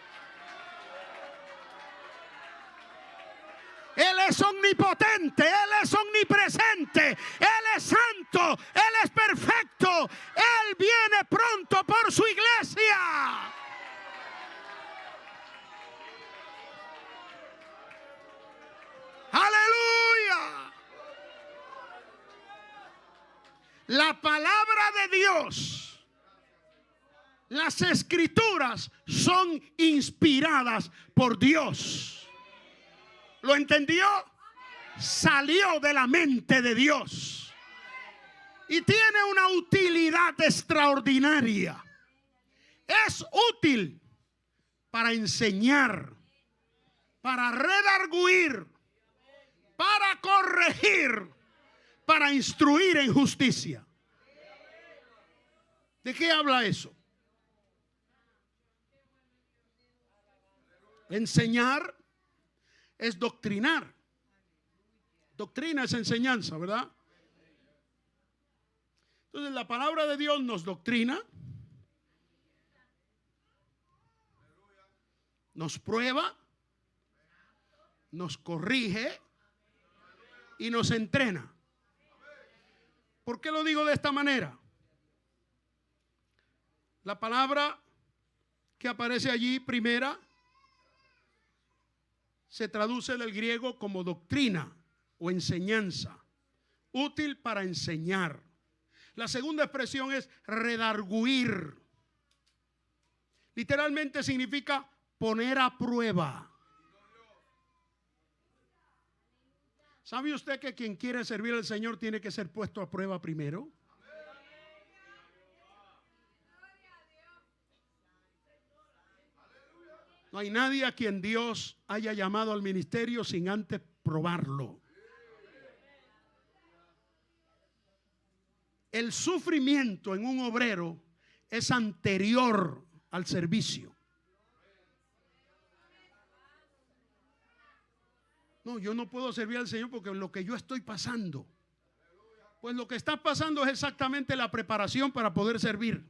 Él es omnipotente, Él es omnipresente, Él es santo, Él es perfecto. Él viene pronto por su iglesia. Aleluya. La palabra de Dios, las escrituras son inspiradas por Dios. ¿Lo entendió? Salió de la mente de Dios y tiene una utilidad extraordinaria. Es útil para enseñar, para redarguir, para corregir, para instruir en justicia. ¿De qué habla eso? Enseñar es doctrinar. Doctrina es enseñanza, ¿verdad? Entonces la palabra de Dios nos doctrina, nos prueba, nos corrige y nos entrena. ¿Por qué lo digo de esta manera? La palabra que aparece allí primera se traduce del griego como doctrina o enseñanza, útil para enseñar. La segunda expresión es redarguir. Literalmente significa poner a prueba. ¿Sabe usted que quien quiere servir al Señor tiene que ser puesto a prueba primero? No hay nadie a quien Dios haya llamado al ministerio sin antes probarlo. El sufrimiento en un obrero es anterior al servicio. No, yo no puedo servir al Señor porque lo que yo estoy pasando. Pues lo que está pasando es exactamente la preparación para poder servir.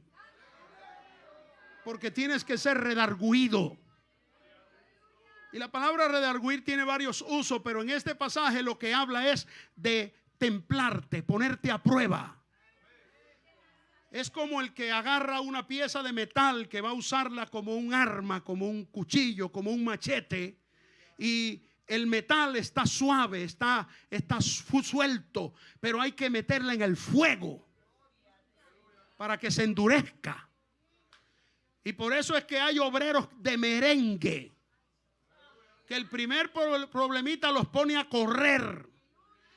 Porque tienes que ser redarguido. Y la palabra redarguir tiene varios usos, pero en este pasaje lo que habla es de templarte, ponerte a prueba. Es como el que agarra una pieza de metal que va a usarla como un arma, como un cuchillo, como un machete, y el metal está suave, está suelto, pero hay que meterla en el fuego para que se endurezca. Y por eso es que hay obreros de merengue, que el primer problemita los pone a correr,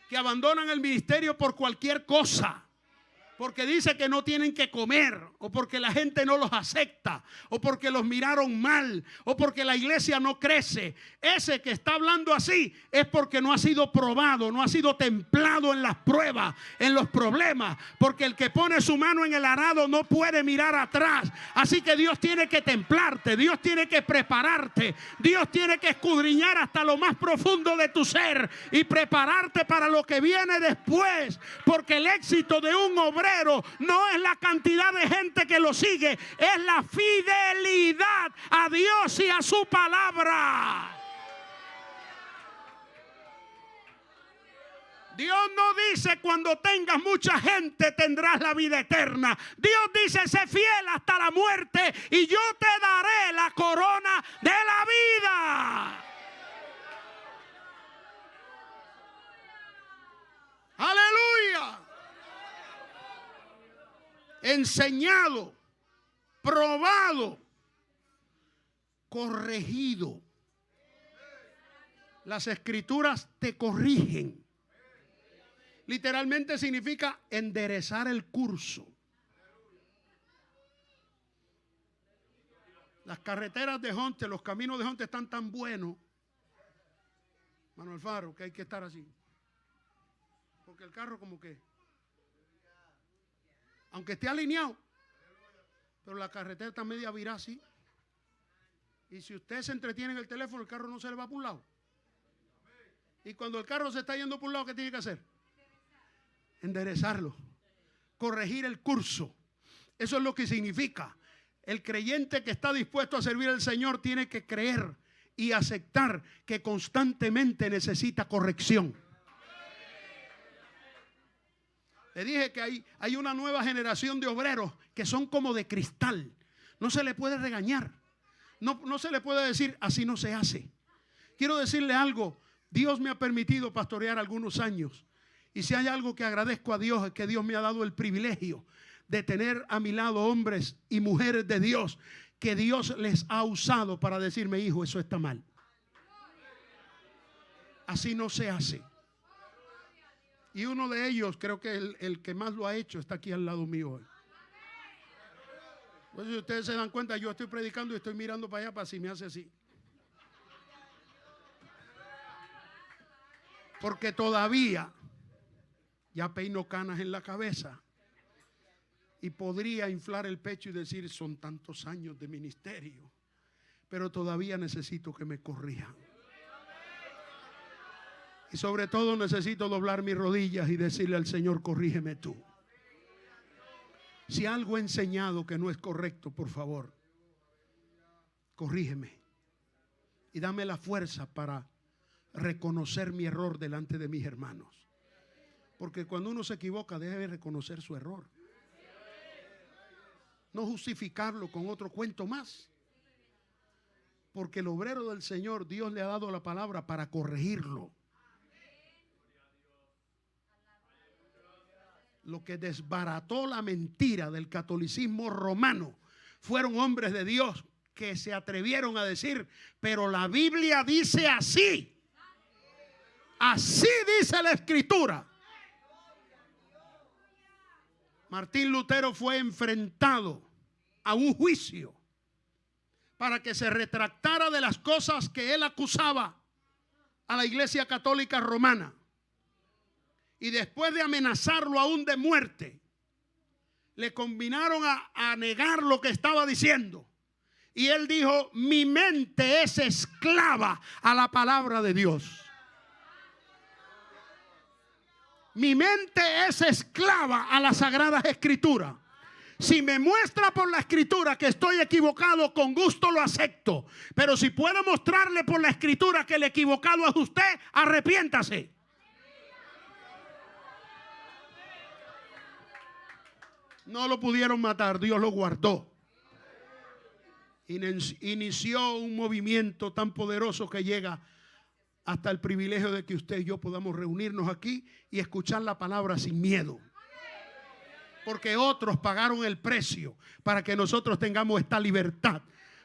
que abandonan el ministerio por cualquier cosa, porque dice que no tienen que comer, o porque la gente no los acepta, o porque los miraron mal, o porque la iglesia no crece. Ese que está hablando así es porque no ha sido probado, no ha sido templado en las pruebas, en los problemas, porque el que pone su mano en el arado no puede mirar atrás. Así que Dios tiene que templarte, Dios tiene que prepararte, Dios tiene que escudriñar hasta lo más profundo de tu ser y prepararte para lo que viene después, porque el éxito de un obrero no es la cantidad de gente que lo sigue, es la fidelidad a Dios y a su palabra. Dios no dice cuando tengas mucha gente tendrás la vida eterna. Dios dice sé fiel hasta la muerte y yo te daré la corona de la vida. Aleluya. Enseñado, probado, corregido. Las escrituras te corrigen. Literalmente significa enderezar el curso. Las carreteras de Jonte, los caminos de Jonte están tan buenos, Manuel Faro, que hay que estar así. Porque el carro como que, aunque esté alineado, pero la carretera está media virada así. Y si usted se entretiene en el teléfono, el carro no se le va por un lado. Y cuando el carro se está yendo por un lado, ¿qué tiene que hacer? Enderezarlo, corregir el curso. Eso es lo que significa. El creyente que está dispuesto a servir al Señor tiene que creer y aceptar que constantemente necesita corrección. Le dije que hay una nueva generación de obreros que son como de cristal. No se le puede regañar. No se le puede decir así no se hace. Quiero decirle algo. Dios me ha permitido pastorear algunos años. Y si hay algo que agradezco a Dios es que Dios me ha dado el privilegio de tener a mi lado hombres y mujeres de Dios que Dios les ha usado para decirme, hijo, eso está mal. Así no se hace. Y uno de ellos, creo que el que más lo ha hecho, está aquí al lado mío hoy. Pues si ustedes se dan cuenta, yo estoy predicando y estoy mirando para allá para si me hace así. Porque todavía ya peino canas en la cabeza y podría inflar el pecho y decir son tantos años de ministerio, pero todavía necesito que me corrijan. Y sobre todo necesito doblar mis rodillas y decirle al Señor, corrígeme tú. Si algo he enseñado que no es correcto, por favor, corrígeme. Y dame la fuerza para reconocer mi error delante de mis hermanos. Porque cuando uno se equivoca debe reconocer su error. No justificarlo con otro cuento más. Porque el obrero del Señor, Dios le ha dado la palabra para corregirlo. Lo que desbarató la mentira del catolicismo romano fueron hombres de Dios que se atrevieron a decir, pero la Biblia dice así. Así dice la Escritura. Martín Lutero fue enfrentado a un juicio para que se retractara de las cosas que él acusaba a la Iglesia Católica Romana. Y después de amenazarlo aún de muerte, le combinaron a negar lo que estaba diciendo. Y él dijo, mi mente es esclava a la palabra de Dios. Mi mente es esclava a las Sagradas Escrituras. Si me muestra por la Escritura que estoy equivocado, con gusto lo acepto. Pero si puedo mostrarle por la Escritura que el equivocado es usted, arrepiéntase. No lo pudieron matar, Dios lo guardó. Inició un movimiento tan poderoso que llega hasta el privilegio de que usted y yo podamos reunirnos aquí y escuchar la palabra sin miedo. Porque otros pagaron el precio para que nosotros tengamos esta libertad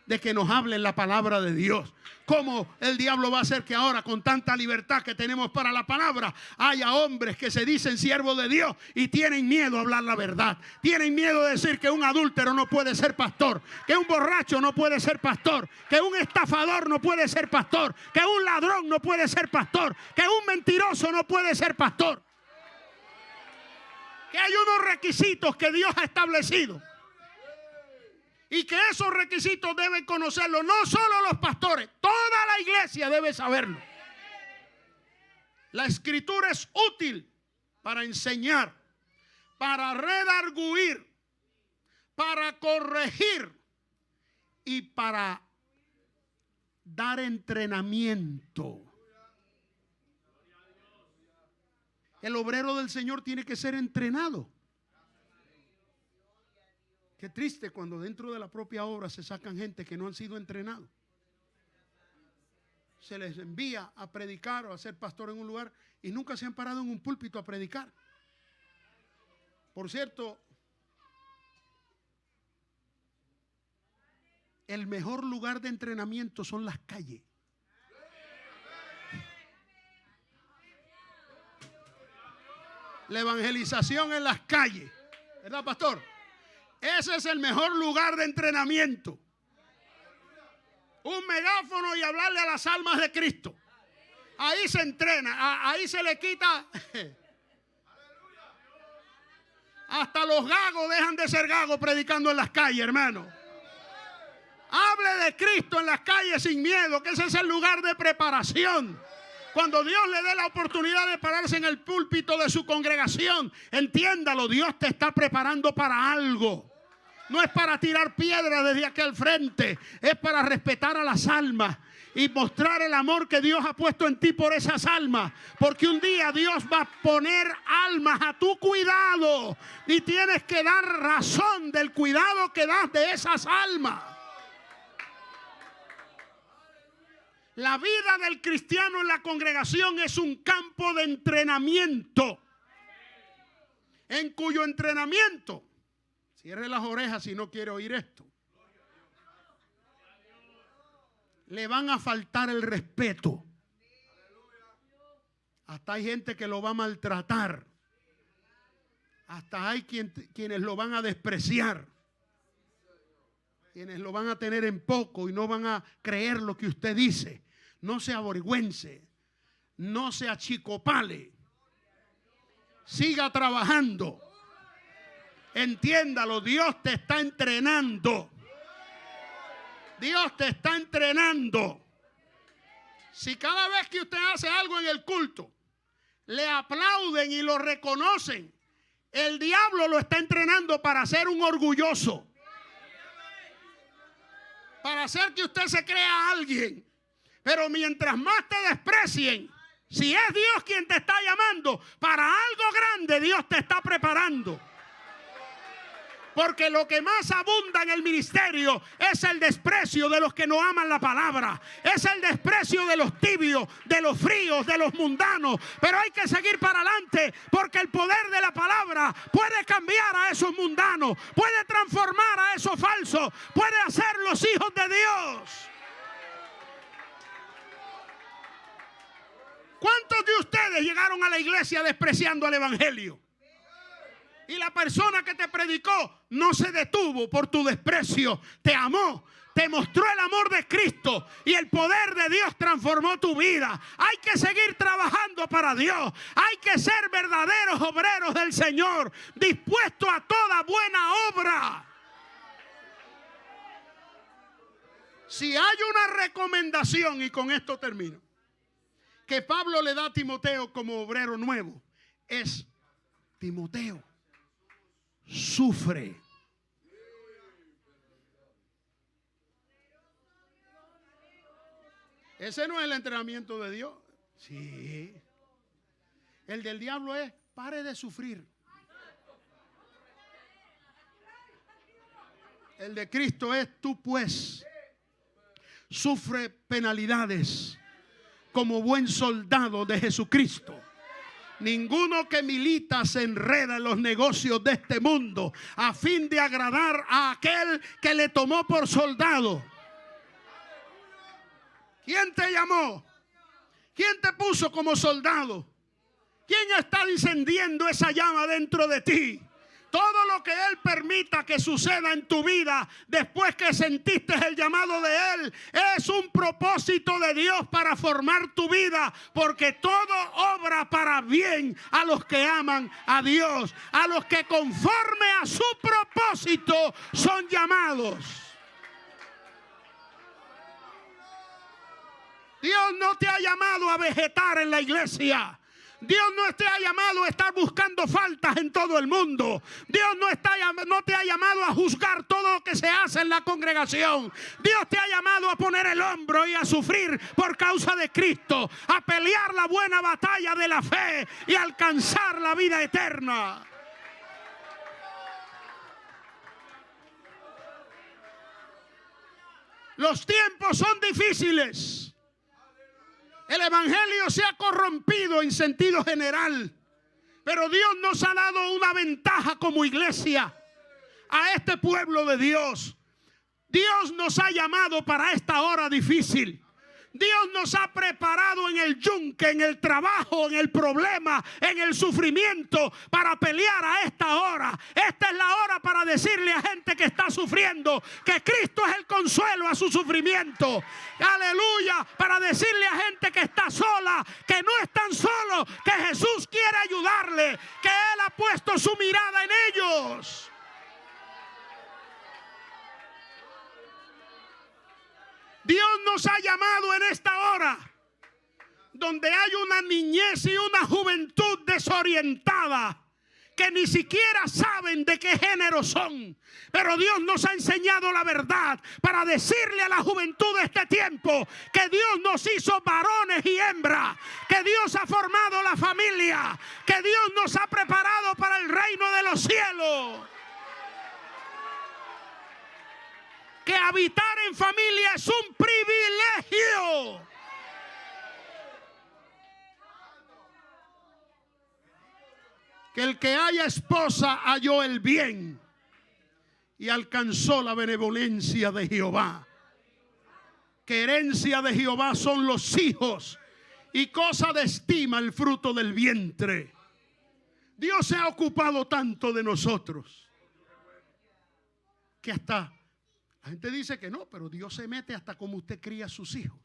de que nos hablen la palabra de Dios. ¿Cómo el diablo va a hacer que ahora, con tanta libertad que tenemos para la palabra, haya hombres que se dicen siervos de Dios y tienen miedo a hablar la verdad? Tienen miedo de decir que un adúltero no puede ser pastor, que un borracho no puede ser pastor, que un estafador no puede ser pastor, que un ladrón no puede ser pastor, que un mentiroso no puede ser pastor. Que hay unos requisitos que Dios ha establecido. Y que esos requisitos deben conocerlo no solo los pastores, toda la iglesia debe saberlo. La Escritura es útil para enseñar, para redarguir, para corregir y para dar entrenamiento. El obrero del Señor tiene que ser entrenado. Qué triste cuando dentro de la propia obra se sacan gente que no han sido entrenados. Se les envía a predicar o a ser pastor en un lugar y nunca se han parado en un púlpito a predicar. Por cierto, el mejor lugar de entrenamiento son las calles. La evangelización en las calles, ¿verdad, pastor? Ese es el mejor lugar de entrenamiento. Un megáfono y hablarle a las almas de Cristo. Ahí se entrena, ahí se le quita. Hasta los gagos dejan de ser gagos predicando en las calles, hermano. Hable de Cristo en las calles sin miedo, que ese es el lugar de preparación. Cuando Dios le dé la oportunidad de pararse en el púlpito de su congregación, entiéndalo, Dios te está preparando para algo. No es para tirar piedras desde aquí al frente, es para respetar a las almas y mostrar el amor que Dios ha puesto en ti por esas almas. Porque un día Dios va a poner almas a tu cuidado y tienes que dar razón del cuidado que das de esas almas. La vida del cristiano en la congregación es un campo de entrenamiento, en cuyo entrenamiento, cierre las orejas si no quiere oír esto, le van a faltar el respeto. Hasta hay gente que lo va a maltratar. Hasta hay quienes lo van a despreciar. Quienes lo van a tener en poco y no van a creer lo que usted dice. No se avergüence. No se achicopale. Siga trabajando. Entiéndalo, Dios te está entrenando. Dios te está entrenando. Si cada vez que usted hace algo en el culto, le aplauden y lo reconocen, el diablo lo está entrenando para ser un orgulloso. Para hacer que usted se crea alguien. Pero mientras más te desprecien, si es Dios quien te está llamando, para algo grande Dios te está preparando. Porque lo que más abunda en el ministerio es el desprecio de los que no aman la palabra. Es el desprecio de los tibios, de los fríos, de los mundanos. Pero hay que seguir para adelante porque el poder de la palabra puede cambiar a esos mundanos. Puede transformar a esos falsos. Puede hacer los hijos de Dios. ¿Cuántos de ustedes llegaron a la iglesia despreciando el evangelio? Y la persona que te predicó no se detuvo por tu desprecio, te amó, te mostró el amor de Cristo y el poder de Dios transformó tu vida. Hay que seguir trabajando para Dios, hay que ser verdaderos obreros del Señor, dispuestos a toda buena obra. Si hay una recomendación, y con esto termino, que Pablo le da a Timoteo como obrero nuevo, es: Timoteo, sufre. Ese no es el entrenamiento de Dios. Sí. El del diablo es: pare de sufrir. El de Cristo es: tú pues sufre penalidades como buen soldado de Jesucristo. Ninguno que milita se enreda en los negocios de este mundo a fin de agradar a aquel que le tomó por soldado. ¿Quién te llamó? ¿Quién te puso como soldado? ¿Quién está encendiendo esa llama dentro de ti? Todo lo que Él permita que suceda en tu vida después que sentiste el llamado de Él es un propósito de Dios para formar tu vida, porque todo obra para bien a los que aman a Dios, a los que conforme a su propósito son llamados. Dios no te ha llamado a vegetar en la iglesia. Dios no te ha llamado a estar buscando faltas en todo el mundo. Dios no te ha llamado a juzgar todo lo que se hace en la congregación. Dios te ha llamado a poner el hombro y a sufrir por causa de Cristo, a pelear la buena batalla de la fe y alcanzar la vida eterna. Los tiempos son difíciles. El evangelio se ha corrompido en sentido general. Pero Dios nos ha dado una ventaja como iglesia a este pueblo de Dios. Dios nos ha llamado para esta hora difícil. Dios nos ha preparado en el yunque, en el trabajo, en el problema, en el sufrimiento para pelear a esta hora. Esta es la hora para decirle a gente que está sufriendo que Cristo es el consuelo a su sufrimiento. Aleluya. Para decirle a gente que está sola que no están solos, que Jesús quiere ayudarle, que Él ha puesto su mirada en ellos. Dios nos ha llamado en esta hora, donde hay una niñez y una juventud desorientada, que ni siquiera saben de qué género son. Pero Dios nos ha enseñado la verdad para decirle a la juventud de este tiempo que Dios nos hizo varones y hembras, que Dios ha formado la familia, que Dios nos ha preparado para el reino de los cielos. Que habitar en familia es un privilegio. Que el que haya esposa halló el bien y alcanzó la benevolencia de Jehová. Que herencia de Jehová son los hijos y cosa de estima el fruto del vientre. Dios se ha ocupado tanto de nosotros que hasta la gente dice que no, pero Dios se mete hasta como usted cría a sus hijos.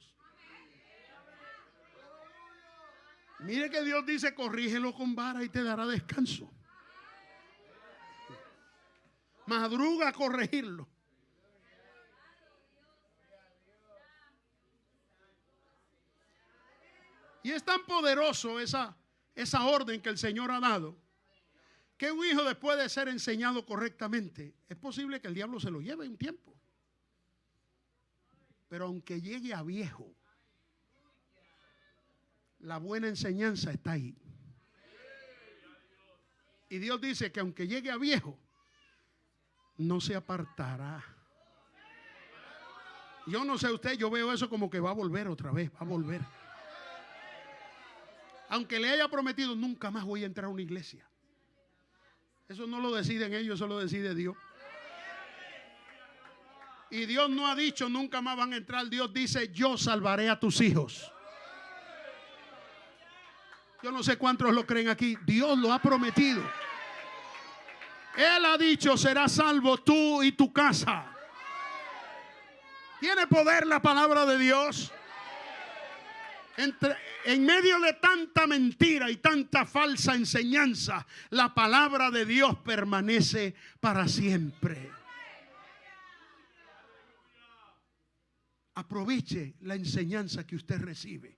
Mire que Dios dice: corrígelo con vara y te dará descanso. Madruga a corregirlo. Y es tan poderoso esa orden que el Señor ha dado, que un hijo, después de ser enseñado correctamente, es posible que el diablo se lo lleve un tiempo. Pero aunque llegue a viejo, la buena enseñanza está ahí. Y Dios dice que aunque llegue a viejo, no se apartará. Yo no sé usted, yo veo eso como que va a volver otra vez, va a volver. Aunque le haya prometido: nunca más voy a entrar a una iglesia. Eso no lo deciden ellos, eso lo decide Dios. Y Dios no ha dicho nunca más van a entrar. Dios dice: yo salvaré a tus hijos. Yo no sé cuántos lo creen aquí. Dios lo ha prometido. Él ha dicho: serás salvo tú y tu casa. ¿Tiene poder la palabra de Dios? En medio de tanta mentira y tanta falsa enseñanza, la palabra de Dios permanece para siempre. Aproveche la enseñanza que usted recibe,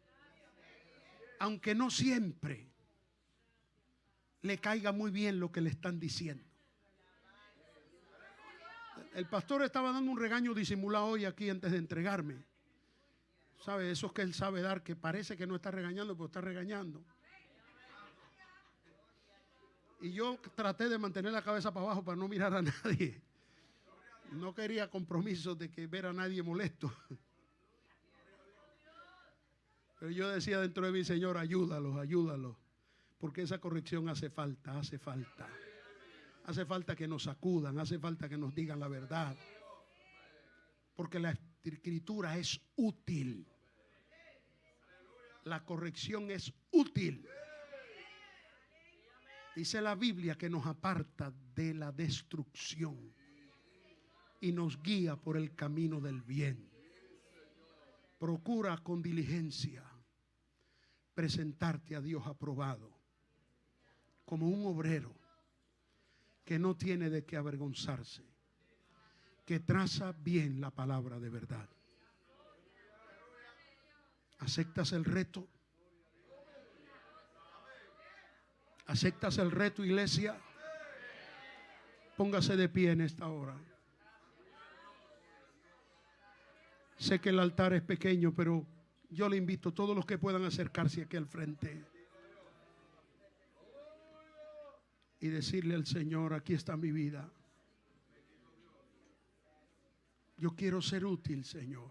aunque no siempre le caiga muy bien lo que le están diciendo. El pastor estaba dando un regaño disimulado hoy aquí antes de entregarme. ¿Sabe? Esos que él sabe dar, que parece que no está regañando, pero está regañando. Y yo traté de mantener la cabeza para abajo para no mirar a nadie. No quería compromisos de que ver a nadie molesto. Pero yo decía dentro de mí: Señor, ayúdalos, ayúdalos. Porque esa corrección hace falta, hace falta. Hace falta que nos sacudan, hace falta que nos digan la verdad. Porque la escritura es útil. La corrección es útil. Dice la Biblia que nos aparta de la destrucción y nos guía por el camino del bien. Procura con diligencia presentarte a Dios aprobado, como un obrero que no tiene de qué avergonzarse, que traza bien la palabra de verdad. ¿Aceptas el reto? ¿Aceptas el reto, iglesia? Póngase de pie en esta hora. Sé que el altar es pequeño, pero yo le invito a todos los que puedan acercarse aquí al frente y decirle al Señor: aquí está mi vida. Yo quiero ser útil, Señor.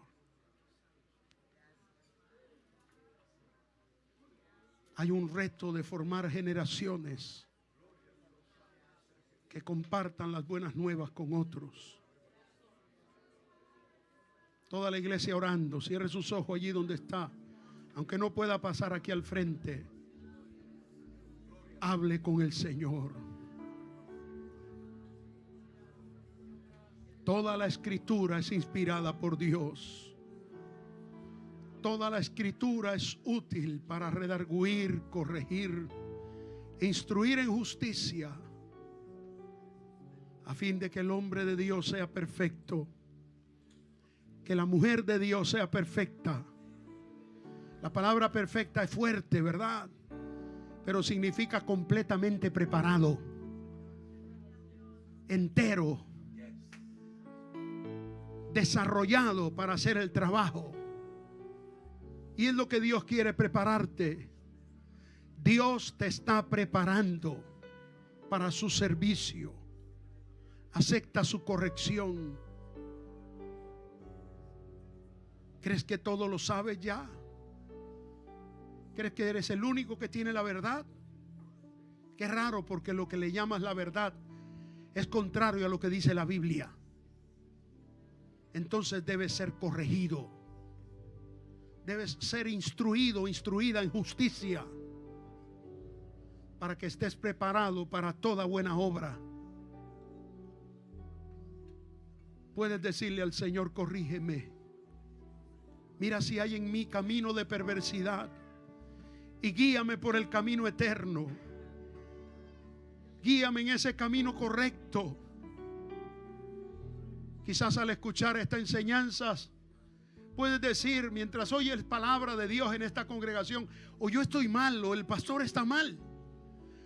Hay un reto de formar generaciones que compartan las buenas nuevas con otros. Toda la iglesia orando. Cierre sus ojos allí donde está. Aunque no pueda pasar aquí al frente, hable con el Señor. Toda la escritura es inspirada por Dios. Toda la escritura es útil para redarguir, corregir, instruir en justicia, a fin de que el hombre de Dios sea perfecto, que la mujer de Dios sea perfecta. La palabra perfecta es fuerte, ¿verdad? Pero significa completamente preparado, entero, desarrollado para hacer el trabajo. Y es lo que Dios quiere prepararte. Dios te está preparando para su servicio. Acepta su corrección. ¿Crees que todo lo sabes ya? ¿Crees que eres el único que tiene la verdad? Qué raro, porque lo que le llamas la verdad es contrario a lo que dice la Biblia. Entonces debes ser corregido. Debes ser instruido, instruida en justicia, para que estés preparado para toda buena obra. Puedes decirle al Señor: corrígeme. Mira si hay en mí camino de perversidad y guíame por el camino eterno. Guíame en ese camino correcto. Quizás al escuchar estas enseñanzas puedes decir, mientras oyes palabra de Dios en esta congregación: o yo estoy mal, o el pastor está mal.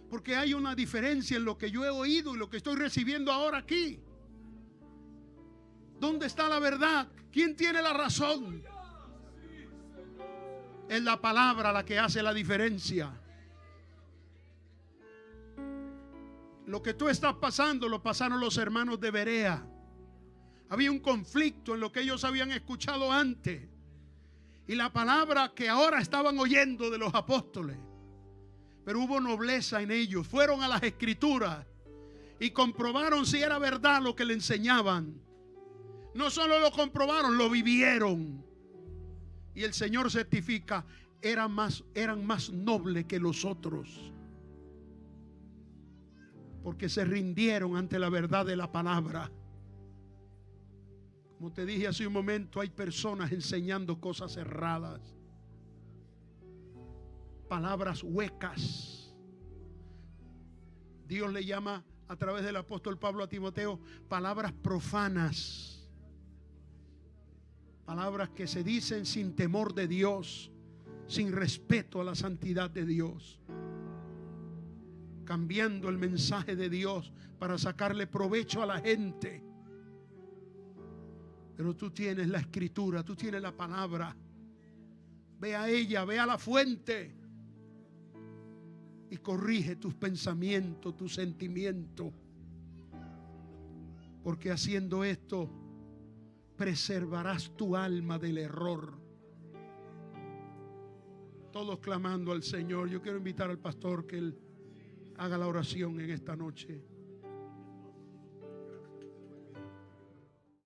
Porque hay una diferencia en lo que yo he oído y lo que estoy recibiendo ahora aquí. ¿Dónde está la verdad? ¿Quién tiene la razón? Es la palabra la que hace la diferencia. Lo que tú estás pasando lo pasaron los hermanos de Berea. Había un conflicto en lo que ellos habían escuchado antes y la palabra que ahora estaban oyendo de los apóstoles. Pero hubo nobleza en ellos. Fueron a las escrituras y comprobaron si era verdad lo que le enseñaban. No solo lo comprobaron, lo vivieron. Y el Señor certifica: eran más nobles que los otros, porque se rindieron ante la verdad de la palabra. Como te dije hace un momento, hay personas enseñando cosas erradas, palabras huecas. Dios le llama a través del apóstol Pablo a Timoteo palabras profanas. Palabras que se dicen sin temor de Dios, sin respeto a la santidad de Dios, cambiando el mensaje de Dios para sacarle provecho a la gente. Pero tú tienes la escritura, tú tienes la palabra. Ve a ella, ve a la fuente y corrige tus pensamientos, tus sentimientos, porque haciendo esto preservarás tu alma del error. Todos clamando al Señor. Yo quiero invitar al pastor que él haga la oración en esta noche.